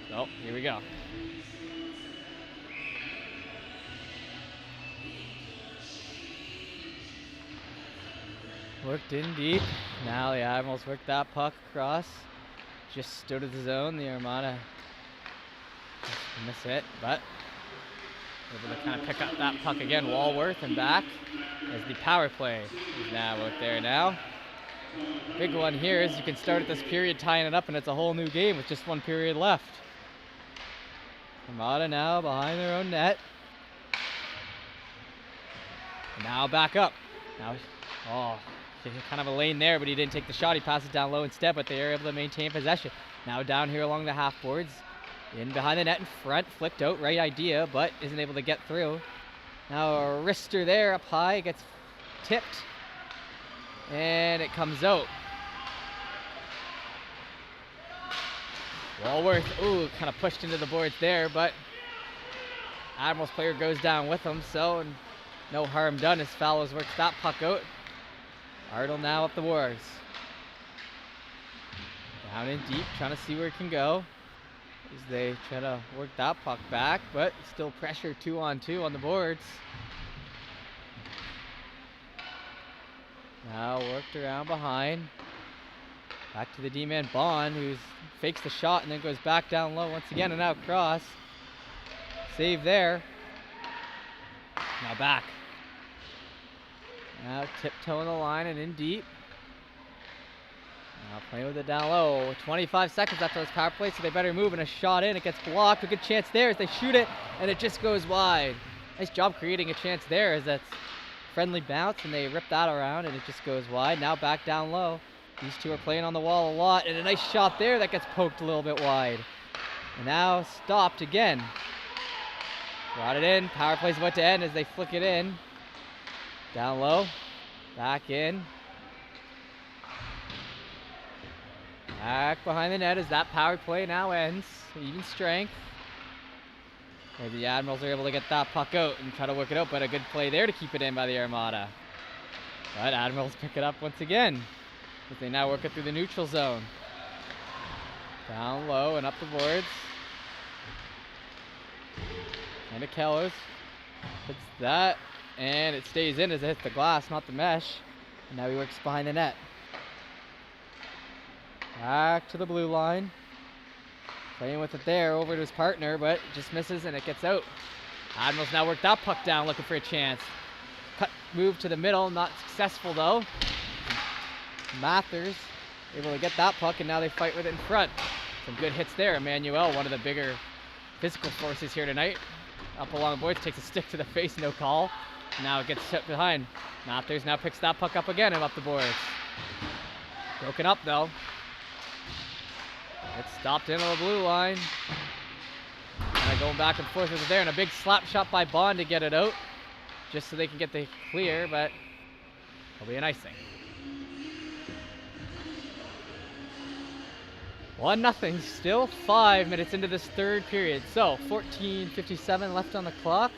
So, here we go. Worked in deep. Now the Admirals work that puck across. Just stood at the zone. The Armada miss it, but able to kind of pick up that puck again. Walworth and back as the power play is now out there now. Big one here is you can start at this period tying it up, and it's a whole new game with just one period left. Armada now behind their own net. And now back up. Now, kind of a lane there, but he didn't take the shot. He passed it down low instead, but they are able to maintain possession. Now down here along the half boards. In behind the net in front, flicked out, right idea, but isn't able to get through. Now a wrister there up high, gets tipped, and it comes out. Walworth, kind of pushed into the boards there, but Admirals player goes down with him, so no harm done as Fallows works that puck out. Arnold now up the boards. Down in deep, trying to see where it can go as they try to work that puck back, but still pressure 2-on-2 on the boards. Now worked around behind. Back to the D-man Bond, who fakes the shot and then goes back down low once again and out cross. Save there. Now back. Now tiptoeing the line and in deep. Now Playing with it down low. 25 seconds after this power play, so they better move. And a shot in. It gets blocked. A good chance there as they shoot it, and it just goes wide. Nice job creating a chance there as that's friendly bounce, and they rip that around, and it just goes wide. Now back down low. These two are playing on the wall a lot, and a nice shot there that gets poked a little bit wide. And now stopped again. Brought it in. Power play's about to end as they flick it in. Down low. Back in. Back behind the net as that power play now ends. Even strength. Maybe the Admirals are able to get that puck out and try to work it out, but a good play there to keep it in by the Armada. But Admirals pick it up once again as they now work it through the neutral zone. Down low and up the boards. And to Kellers. Hits that, and it stays in as it hits the glass, not the mesh. And now he works behind the net. Back to the blue line. Playing with it there over to his partner, but just misses and it gets out. Admirals now work that puck down, looking for a chance. Cut move to the middle, not successful though. Mathers able to get that puck, and now they fight with it in front. Some good hits there. Emmanuel, one of the bigger physical forces here tonight. Up along the boards, takes a stick to the face, no call. Now it gets set behind. Mathers now picks that puck up again and up the boards. Broken up though. It's stopped in on the blue line. Kind of going back and forth with it there, and a big slap shot by Bond to get it out, just so they can get the clear, but it'll be an icing. 1-0, still 5 minutes into this third period. So 14:57 left on the clock.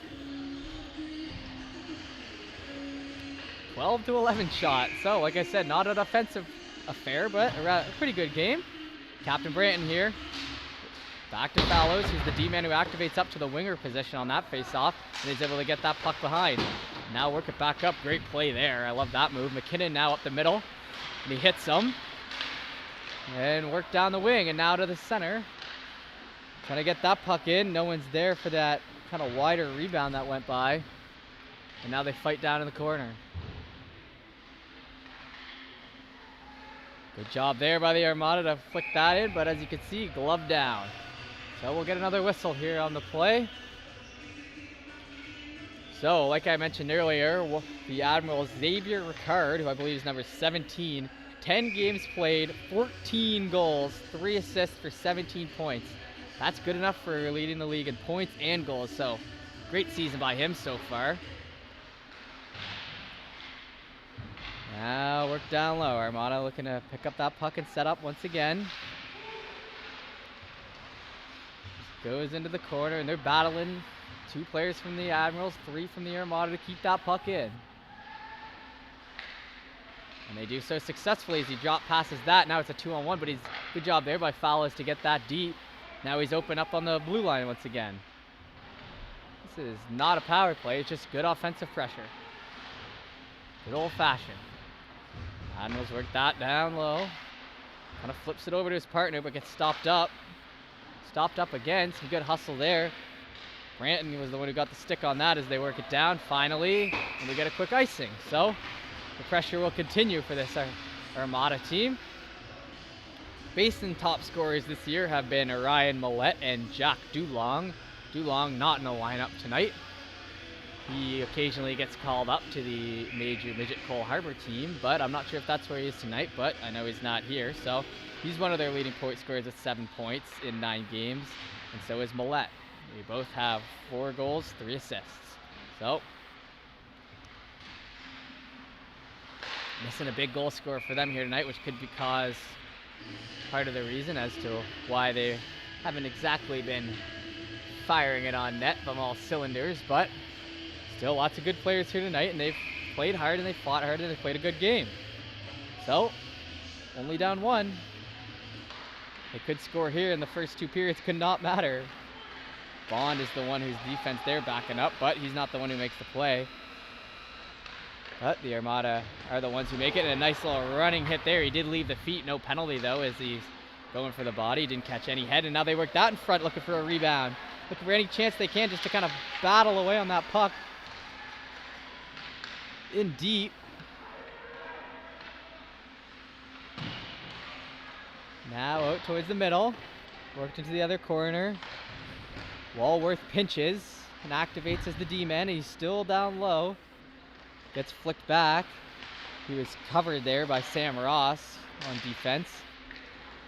12-11 shot. So like I said, not an offensive affair, but a pretty good game. Captain Branton here. Back to Fallows, who's the D-man who activates up to the winger position on that face-off, and is able to get that puck behind. Now work it back up. Great play there. I love that move. McKinnon now up the middle, and he hits him. And work down the wing, and now to the center. Trying to get that puck in. No one's there for that kind of wider rebound that went by. And now they fight down in the corner. Good job there by the Armada to flick that in, but as you can see, glove down. So we'll get another whistle here on the play. So, like I mentioned earlier, the Admirals Xavier Ricard, who I believe is number 17, 10 games played, 14 goals, 3 assists for 17 points. That's good enough for leading the league in points and goals, so great season by him so far. Now work down low. Armada looking to pick up that puck and set up once again. Goes into the corner, and they're battling. 2 players from the Admirals, 3 from the Armada to keep that puck in. And they do so successfully as he drop passes that. Now it's a 2-on-1, but good job there by Fallows to get that deep. Now he's open up on the blue line once again. This is not a power play, it's just good offensive pressure. Good old fashioned. Admirals work that down low. Kind of flips it over to his partner, but gets stopped up. Stopped up again, some good hustle there. Branton was the one who got the stick on that as they work it down finally, and we get a quick icing. So the pressure will continue for this Armada team. Basin top scorers this year have been Ryan Millette and Jack Dulong. Dulong not in the lineup tonight. He occasionally gets called up to the major midget Cole Harbor team, but I'm not sure if that's where he is tonight, but I know he's not here. So he's one of their leading point scorers with 7 points in 9 games, and so is Millette. They both have 4 goals, 3 assists. So missing a big goal scorer for them here tonight, which could be part of the reason as to why they haven't exactly been firing it on net from all cylinders, but still lots of good players here tonight, and they've played hard and they fought hard and they played a good game. So only down 1. They could score here in the first 2 periods, could not matter. Bond is the one whose defense they're backing up, but he's not the one who makes the play. But the Armada are the ones who make it, and a nice little running hit there. He did leave the feet, no penalty though, as he's going for the body. Didn't catch any head, and now they worked out in front looking for a rebound. Looking for any chance they can just to kind of battle away on that puck. In deep. Now out towards the middle. Worked into the other corner. Walworth pinches and activates as the D-man. He's still down low. Gets flicked back. He was covered there by Sam Ross on defense,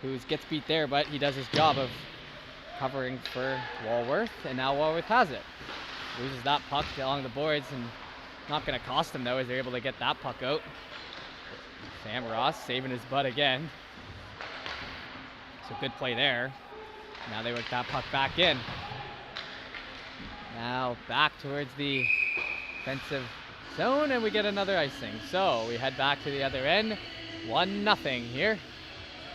who gets beat there, but he does his job of covering for Walworth, and now Walworth has it. Loses that puck along the boards, and not going to cost him though, as they're able to get that puck out. Sam Ross saving his butt again. So good play there. Now they work that puck back in. Now back towards the defensive zone, and we get another icing. So we head back to the other end. 1-0 here.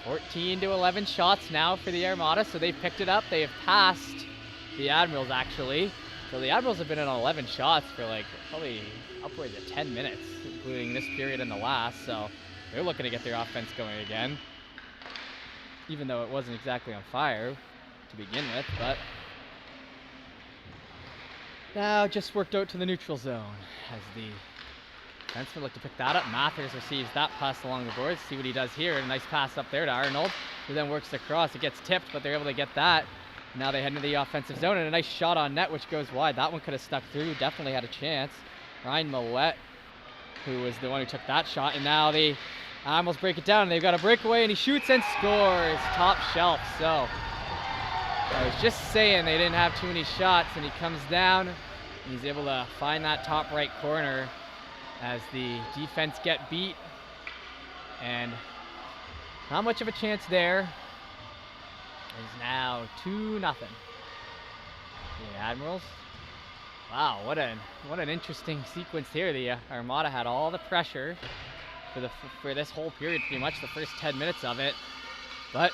14-11 shots now for the Armada, so they've picked it up. They have passed the Admirals, actually. So the Admirals have been in 11 shots for like probably upwards of 10 minutes, including this period and the last. So they're looking to get their offense going again, even though it wasn't exactly on fire to begin with. But now just worked out to the neutral zone as the defenseman look to pick that up. Mathers receives that pass along the boards. See what he does here. A nice pass up there to Arnold, who then works across. It gets tipped, but they're able to get that. Now they head into the offensive zone, and a nice shot on net, which goes wide. That one could have stuck through. Definitely had a chance. Ryan Millette, who was the one who took that shot, and now the Admirals break it down, and they've got a breakaway, and he shoots and scores. Top shelf. So I was just saying they didn't have too many shots, and he comes down, and he's able to find that top right corner as the defense get beat, and not much of a chance there. It's now 2-0. The Admirals. Wow, what an interesting sequence here. The Armada had all the pressure for this whole period, pretty much the first 10 minutes of it, but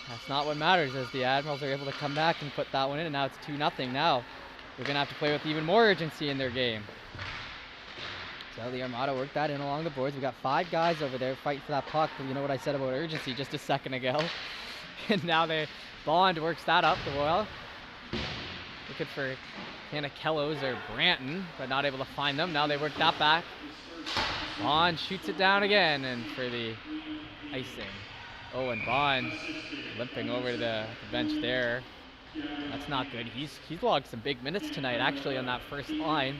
that's not what matters, as the Admirals are able to come back and put that one in, and now it's 2-0. Now they're gonna have to play with even more urgency in their game. So the Armada worked that in along the boards. We got 5 guys over there fighting for that puck. You know what I said about urgency just a second ago. And now Bond works that up well. Looking for Canakellos or Branton, but not able to find them. Now they work that back. Bond shoots it down again, and for the icing. Oh, and Bond limping over to the bench there. That's not good. He's logged some big minutes tonight, actually, on that first line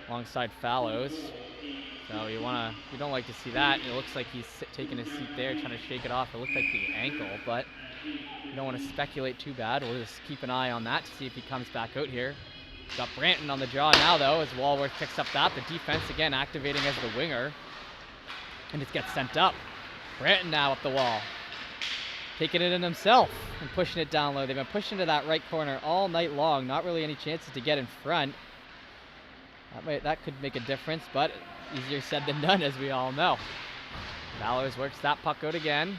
alongside Fallows. So you don't like to see that. It looks like he's taking his seat there, trying to shake it off. It looked like the ankle, but you don't want to speculate too bad. We'll just keep an eye on that to see if he comes back out here. Got Branton on the draw now, though, as Walworth picks up that. The defense again activating as the winger, and it gets sent up. Branton now up the wall, taking it in himself and pushing it down low. They've been pushing to that right corner all night long. Not really any chances to get in front. That could make a difference, but easier said than done, as we all know. Fallows works that puck out again.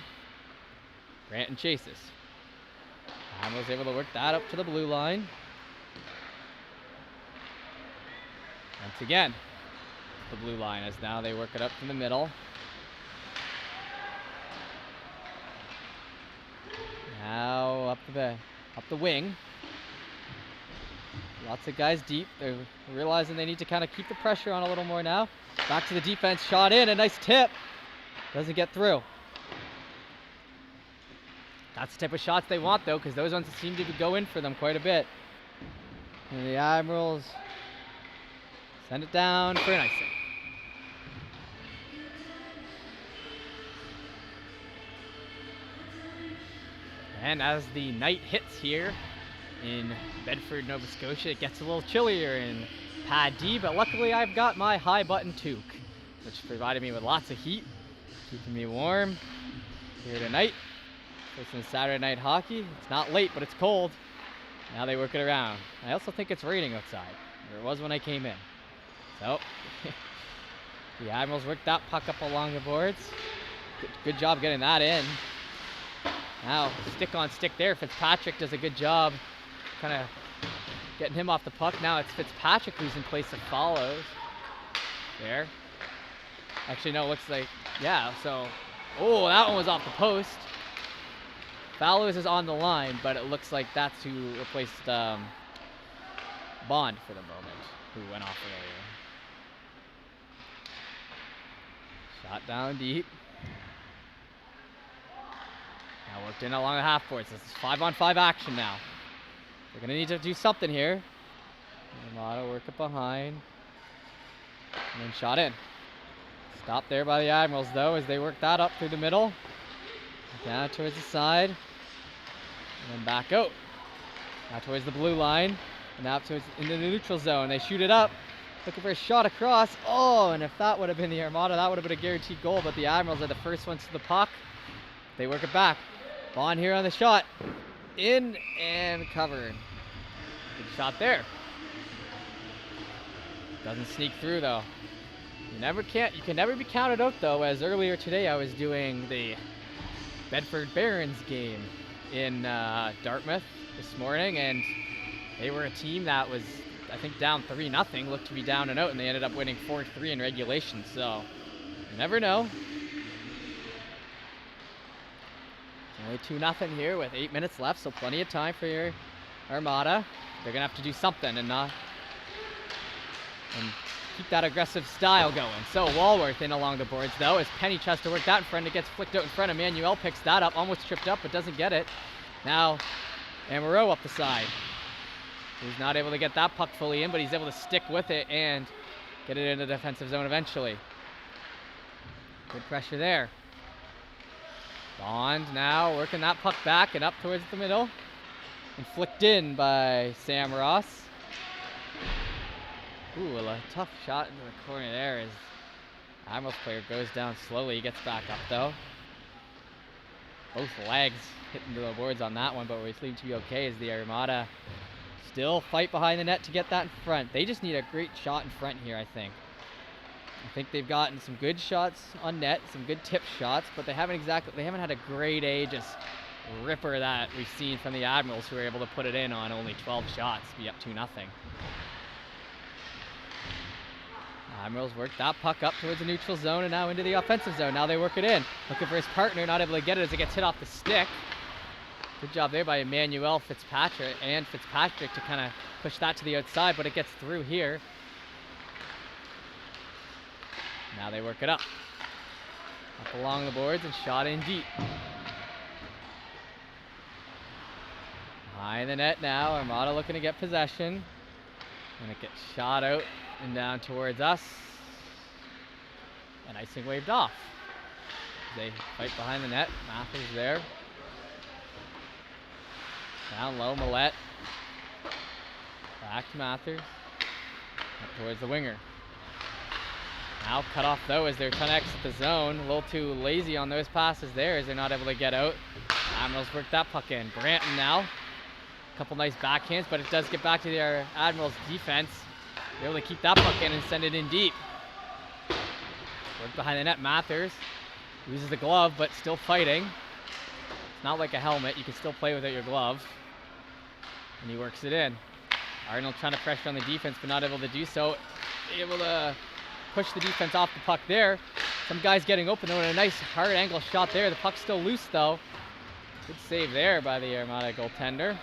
Branton chases. Admirals able to work that up to the blue line. Once again, the blue line, as now they work it up from the middle. Now up the wing. Lots of guys deep. They're realizing they need to kind of keep the pressure on a little more now. Back to the defense, shot in, a nice tip. Doesn't get through. That's the type of shots they want, though, because those ones seem to go in for them quite a bit. And the Admirals send it down for an icing. And as the night hits here in Bedford, Nova Scotia, it gets a little chillier in Pad D, but luckily I've got my high button toque, which provided me with lots of heat, keeping me warm here tonight. For some Saturday night hockey. It's not late, but it's cold. Now they work it around. I also think it's raining outside, or it was when I came in. So the Admirals worked that puck up along the boards. Good job getting that in. Now stick on stick there. Fitzpatrick does a good job kind of getting him off the puck. Now it's Fitzpatrick who's in place of Fallows. There. Actually, no, it looks like, yeah, so, oh, that one was off the post. Fallows is on the line, but it looks like that's who replaced Bond for the moment, who went off earlier. Shot down deep. Now Worked in along the half boards. This is 5-on-5 action now. They're going to need to do something here. Armada work it behind. And then shot in. Stopped there by the Admirals, though, as they work that up through the middle. Down towards the side. And then back out. Now towards the blue line. And now towards into the neutral zone. They shoot it up. Looking for a shot across. Oh, and if that would have been the Armada, that would have been a guaranteed goal. But the Admirals are the first ones to the puck. They work it back. Bond here on the shot. In and covered. Good shot there. Doesn't sneak through though. You can never be counted out though, as earlier today I was doing the Bedford Barons game in Dartmouth this morning, and they were a team that was, I think, down 3-0, looked to be down and out, and they ended up winning 4-3 in regulation, so you never know. Only 2-0 here with 8 minutes left, so plenty of time for your Armada. They're gonna have to do something and keep that aggressive style going. So Walworth in along the boards though, as Penny tries to work that in front. It gets flicked out in front. Emmanuel picks that up, almost tripped up, but doesn't get it. Now Amaro up the side. He's not able to get that puck fully in, but he's able to stick with it and get it into the defensive zone eventually. Good pressure there. Bond now working that puck back and up towards the middle. And flicked in by Sam Ross. Ooh, a tough shot into the corner there as Admirals player goes down slowly. He gets back up though. Both legs hitting the boards on that one, but we seem to be okay as the Armada still fight behind the net to get that in front. They just need a great shot in front here, I think. I think they've gotten some good shots on net, some good tip shots, but they haven't had a grade A just ripper that we've seen from the Admirals, who were able to put it in on only 12 shots, be up 2-0. Admirals work that puck up towards the neutral zone and now into the offensive zone. Now they work it in. Looking for his partner, not able to get it as it gets hit off the stick. Good job there by Emmanuel Fitzpatrick to kind of push that to the outside, but it gets through here. Now they work it up. Up along the boards and shot in deep. Behind the net now, Armada looking to get possession. And it gets shot out and down towards us. And icing waved off. They fight behind the net. Mathers there. Down low, Millette. Back to Mathers. Up towards the winger. Now cut off though as they're trying to exit the zone. A little too lazy on those passes there as they're not able to get out. Admirals work that puck in. Branton now. A couple nice backhands, but it does get back to their Admirals defense. They're able to keep that puck in and send it in deep. Work behind the net, Mathers. Loses the glove, but still fighting. It's not like a helmet. You can still play without your glove. And he works it in. Arnold trying to pressure on the defense, but not able to do so. Able to push the defense off the puck there. Some guys getting open though, and a nice hard angle shot there. The puck's still loose though. Good save there by the Armada goaltender.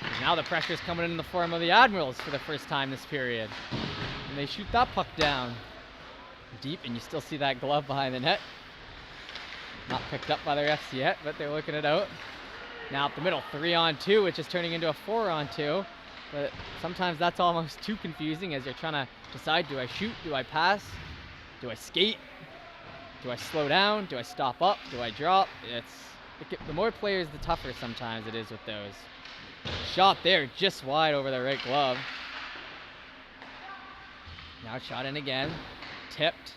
And now the pressure is coming in the form of the Admirals for the first time this period. And they shoot that puck down deep, and you still see that glove behind the net. Not picked up by the refs yet, but they're looking it out. Now up the middle, 3-on-2, which is turning into a 4-on-2. But sometimes that's almost too confusing as you're trying to decide, do I shoot, do I pass, do I skate, do I slow down, do I stop up, do I drop? The more players, the tougher sometimes it is with those. Shot there, just wide over the right glove. Now shot in again, tipped.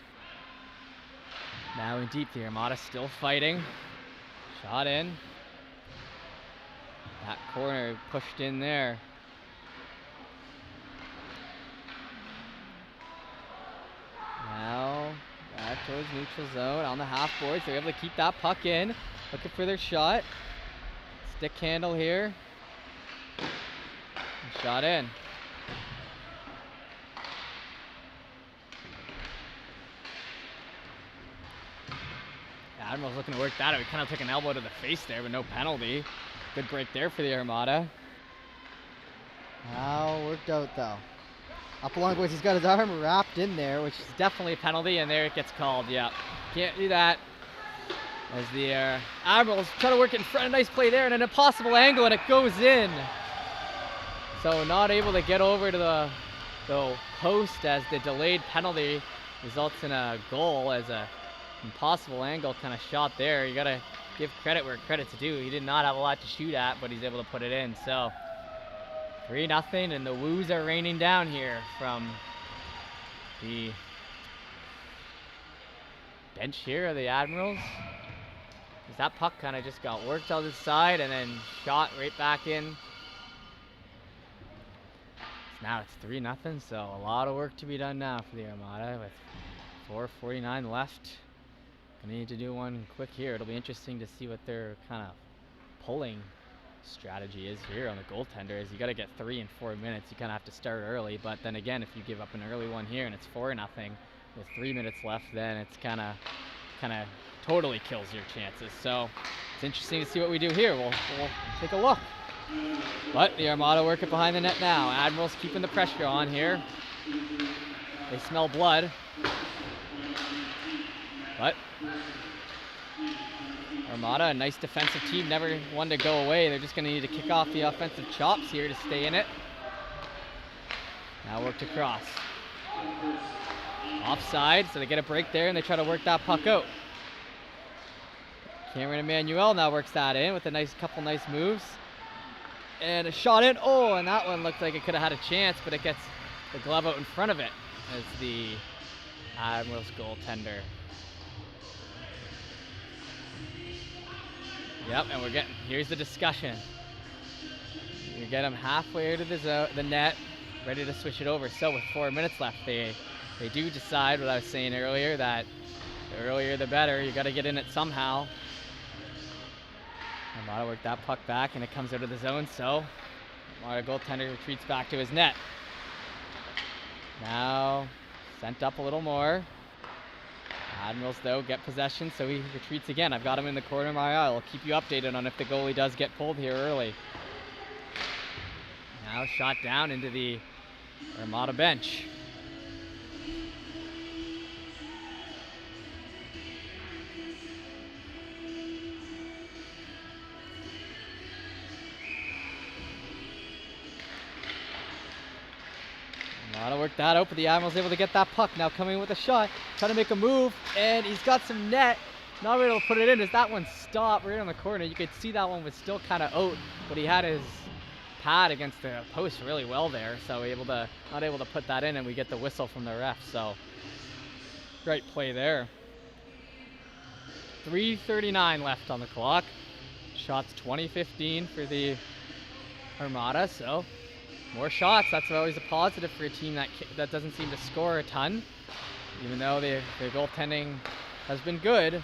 Now in deep, the Armada still fighting. Shot in. That corner pushed in there. Now back towards neutral zone on the half boards. They're able to keep that puck in. Looking for their shot. Stick handle here. And shot in. Admirals looking to work that out. He kind of took an elbow to the face there, but no penalty. Good break there for the Armada. Now worked out though. Up along the boards, he's got his arm wrapped in there, which is Definitely a penalty, and there it gets called. Yeah, can't do that. As the Admirals try to work it in front. A nice play there and an impossible angle, and it goes in. So not able to get over to the post, as the delayed penalty results in a goal, as a impossible angle kind of shot there. You gotta give credit where credit's due. He did not have a lot to shoot at, but he's able to put it in. So 3-0, and the woos are raining down here from the bench here of the Admirals. As that puck kind of just got worked out the side and then shot right back in. Now it's 3-0, so a lot of work to be done now for the Armada with 4:49 left. Gonna need to do one quick here. It'll be interesting to see what their kind of pulling strategy is here on the goaltender. Is you got to get 3 in 4 minutes. You kind of have to start early, but then again, if you give up an early one here and it's 4-0 with 3 minutes left, then it's kind of totally kills your chances. So it's interesting to see what we do here. We'll take a look. But the Armada work it behind the net now. Admirals keeping the pressure on here. They smell blood. But Armada, a nice defensive team, never one to go away. They're just going to need to kick off the offensive chops here to stay in it. Now worked across. Offside, so they get a break there and they try to work that puck out. Cameron Emmanuel now works that in with a couple nice moves. And a shot in. Oh, and that one looked like it could have had a chance, but it gets the glove out in front of it as the Admirals goaltender. Yep, and here's the discussion. You get them halfway out of the net, ready to switch it over. So with 4 minutes left, they do decide what I was saying earlier, that the earlier the better. You got to get in it somehow. Armada work that puck back, and it comes out of the zone, so Armada goaltender retreats back to his net. Now sent up a little more. Admirals, though, get possession, so he retreats again. I've got him in the corner of my eye. I'll keep you updated on if the goalie does get pulled here early. Now shot down into the Armada bench. Armada worked that out, but the Admirals able to get that puck. Now coming with a shot, trying to make a move, and he's got some net. Not able to put it in as that one stopped right on the corner. You could see that one was still kind of out, but he had his pad against the post really well there, so not able to put that in, and we get the whistle from the ref. So great play there. 3:39 left on the clock. Shots 20-15 for the Armada, so more shots. That's always a positive for a team that doesn't seem to score a ton, even though their goaltending has been good.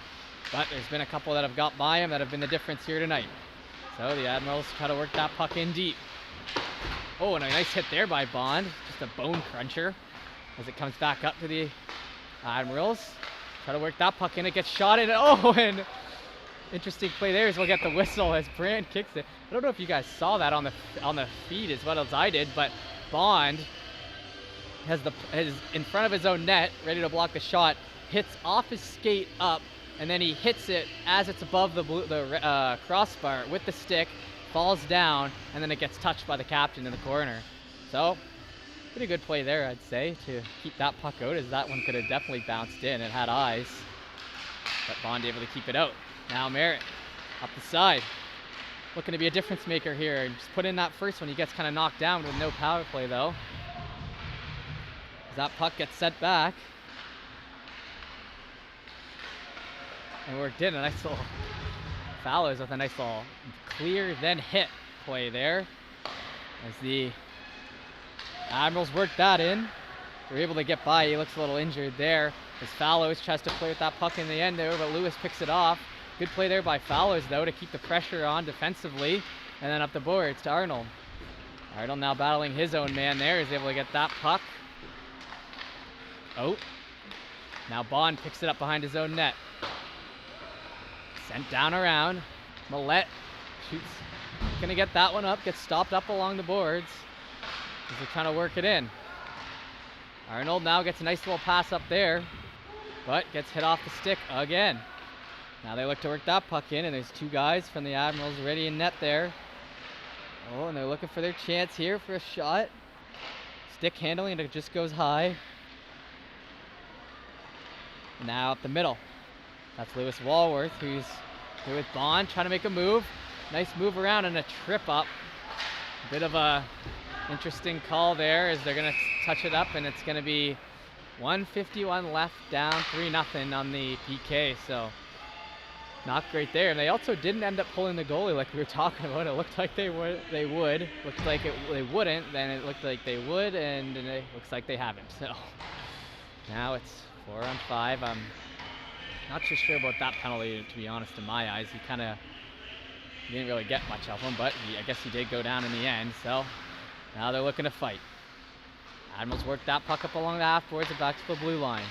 But there's been a couple that have got by him that have been the difference here tonight. So the Admirals try to work that puck in deep. Oh, and a nice hit there by Bond. Just a bone cruncher as it comes back up to the Admirals. Try to work that puck in. It gets shot in. Oh, and interesting play there as we'll get the whistle as Brand kicks it. I don't know if you guys saw that on the feed as well as I did, but Bond has in front of his own net, ready to block the shot, hits off his skate up, and then he hits it as it's above the crossbar with the stick, falls down, and then it gets touched by the captain in the corner. So pretty good play there, I'd say, to keep that puck out, as that one could have definitely bounced in. It had eyes, but Bond able to keep it out. Now Merritt up the side, looking to be a difference maker here. Just put in that first one. He gets kind of knocked down with no power play though. As that puck gets set back. And worked in a nice little Fallows with a nice little clear then hit play there. As the Admirals worked that in. They're able to get by. He looks a little injured there. As Fallows tries to play with that puck in the end there, but Lewis picks it off. Good play there by Fallows, though, to keep the pressure on defensively. And then up the boards to Arnold. Arnold now battling his own man there. Is able to get that puck. Oh. Now Bond picks it up behind his own net. Sent down around. Millette shoots. Gonna get that one up. Gets stopped up along the boards as they're trying to work it in. Arnold now gets a nice little pass up there, but gets hit off the stick again. Now they look to work that puck in, and there's two guys from the Admirals ready in net there. Oh, and they're looking for their chance here for a shot. Stick handling, and it just goes high. Now up the middle. That's Lewis Walworth, who's here with Bond, trying to make a move. Nice move around and a trip up. A bit of a interesting call there as they're going to touch it up, and it's going to be 1:51 left, down 3-0 on the PK. So not great there. And they also didn't end up pulling the goalie like we were talking about. It looked like they would. Looked like they wouldn't. Then it looked like they would, and it looks like they haven't. So now it's 4-on-5. I'm not too sure about that penalty, to be honest, in my eyes. He didn't really get much of him, but I guess he did go down in the end. So now they're looking to fight. Admirals work that puck up along the half boards and back to the blue line.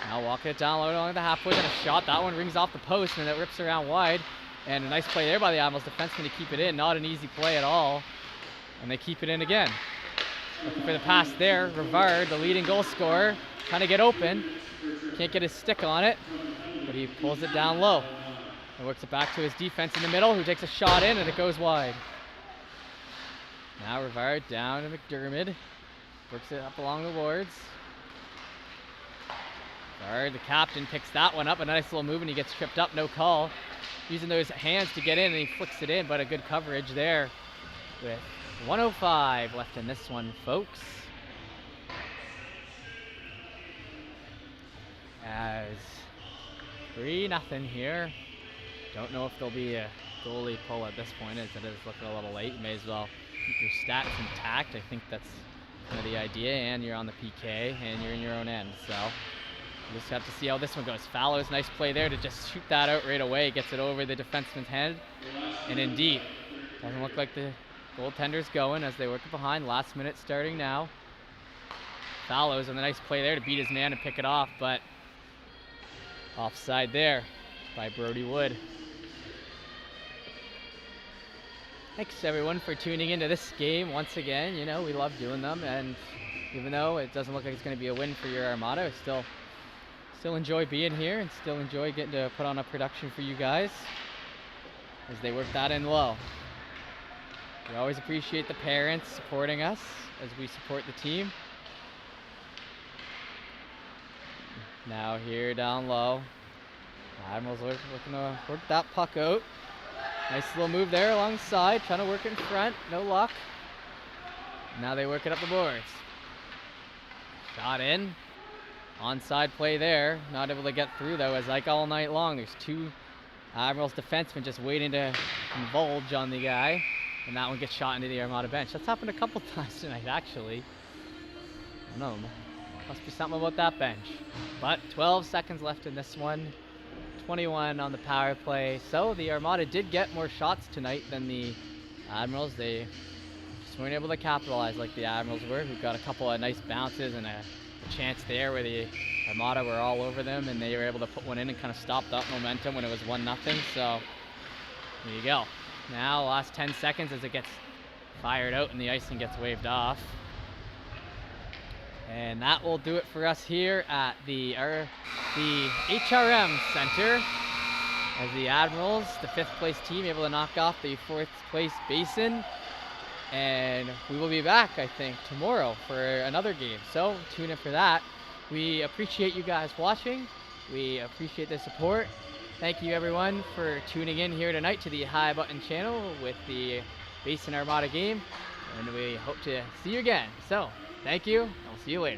Now walking it down low along the half boards, and a shot. That one rings off the post, and it rips around wide. And a nice play there by the Admirals defenseman to keep it in. Not an easy play at all. And they keep it in again. Looking for the pass there. Rivard, the leading goal scorer, trying to get open. Can't get his stick on it, but he pulls it down low. And works it back to his defense in the middle, who takes a shot in, and it goes wide. Now Rivard down to McDermott. Works it up along the boards. Rivard, the captain, picks that one up. A nice little move, and he gets tripped up, no call. Using those hands to get in, and he flicks it in, but a good coverage there. With 1:05 left in this one, folks. As 3-0 here. Don't know if there'll be a goalie pull at this point, as it is looking a little late. You may as well keep your stats intact. I think that's kind of the idea, and you're on the PK, and you're in your own end. So you just have to see how this one goes. Fallows, nice play there to just shoot that out right away. Gets it over the defenseman's head, and indeed, doesn't look like the goaltender's going as they work it behind. Last minute starting now. Fallows with a nice play there to beat his man and pick it off, but offside there by Brody Wood. Thanks everyone for tuning into this game once again. You know, we love doing them, and even though it doesn't look like it's going to be a win for your Armada, I still enjoy being here and still enjoy getting to put on a production for you guys as they work that in low. We always appreciate the parents supporting us as we support the team. Now here down low, Admirals looking to work that puck out. Nice little move there along the side, trying to work it in front, no luck. Now they work it up the boards. Shot in, onside play there, not able to get through though, as like all night long, there's two Admirals defensemen just waiting to convulge on the guy, and that one gets shot into the Armada bench. That's happened a couple times tonight, actually. I don't know, must be something about that bench. But 12 seconds left in this one. 21 on the power play. So the Armada did get more shots tonight than the Admirals. They just weren't able to capitalize like the Admirals were, who got a couple of nice bounces and a chance there where the Armada were all over them, and they were able to put one in and kind of stop that momentum when it was 1-0. So there you go. Now last 10 seconds as it gets fired out and the icing gets waved off. And that will do it for us here at the HRM Center, as the Admirals, the 5th place team, able to knock off the 4th place Basin. And we will be back, I think, tomorrow for another game. So tune in for that. We appreciate you guys watching. We appreciate the support. Thank you everyone for tuning in here tonight to the High Button channel with the Basin Armada game. And we hope to see you again. So thank you. I'll see you later.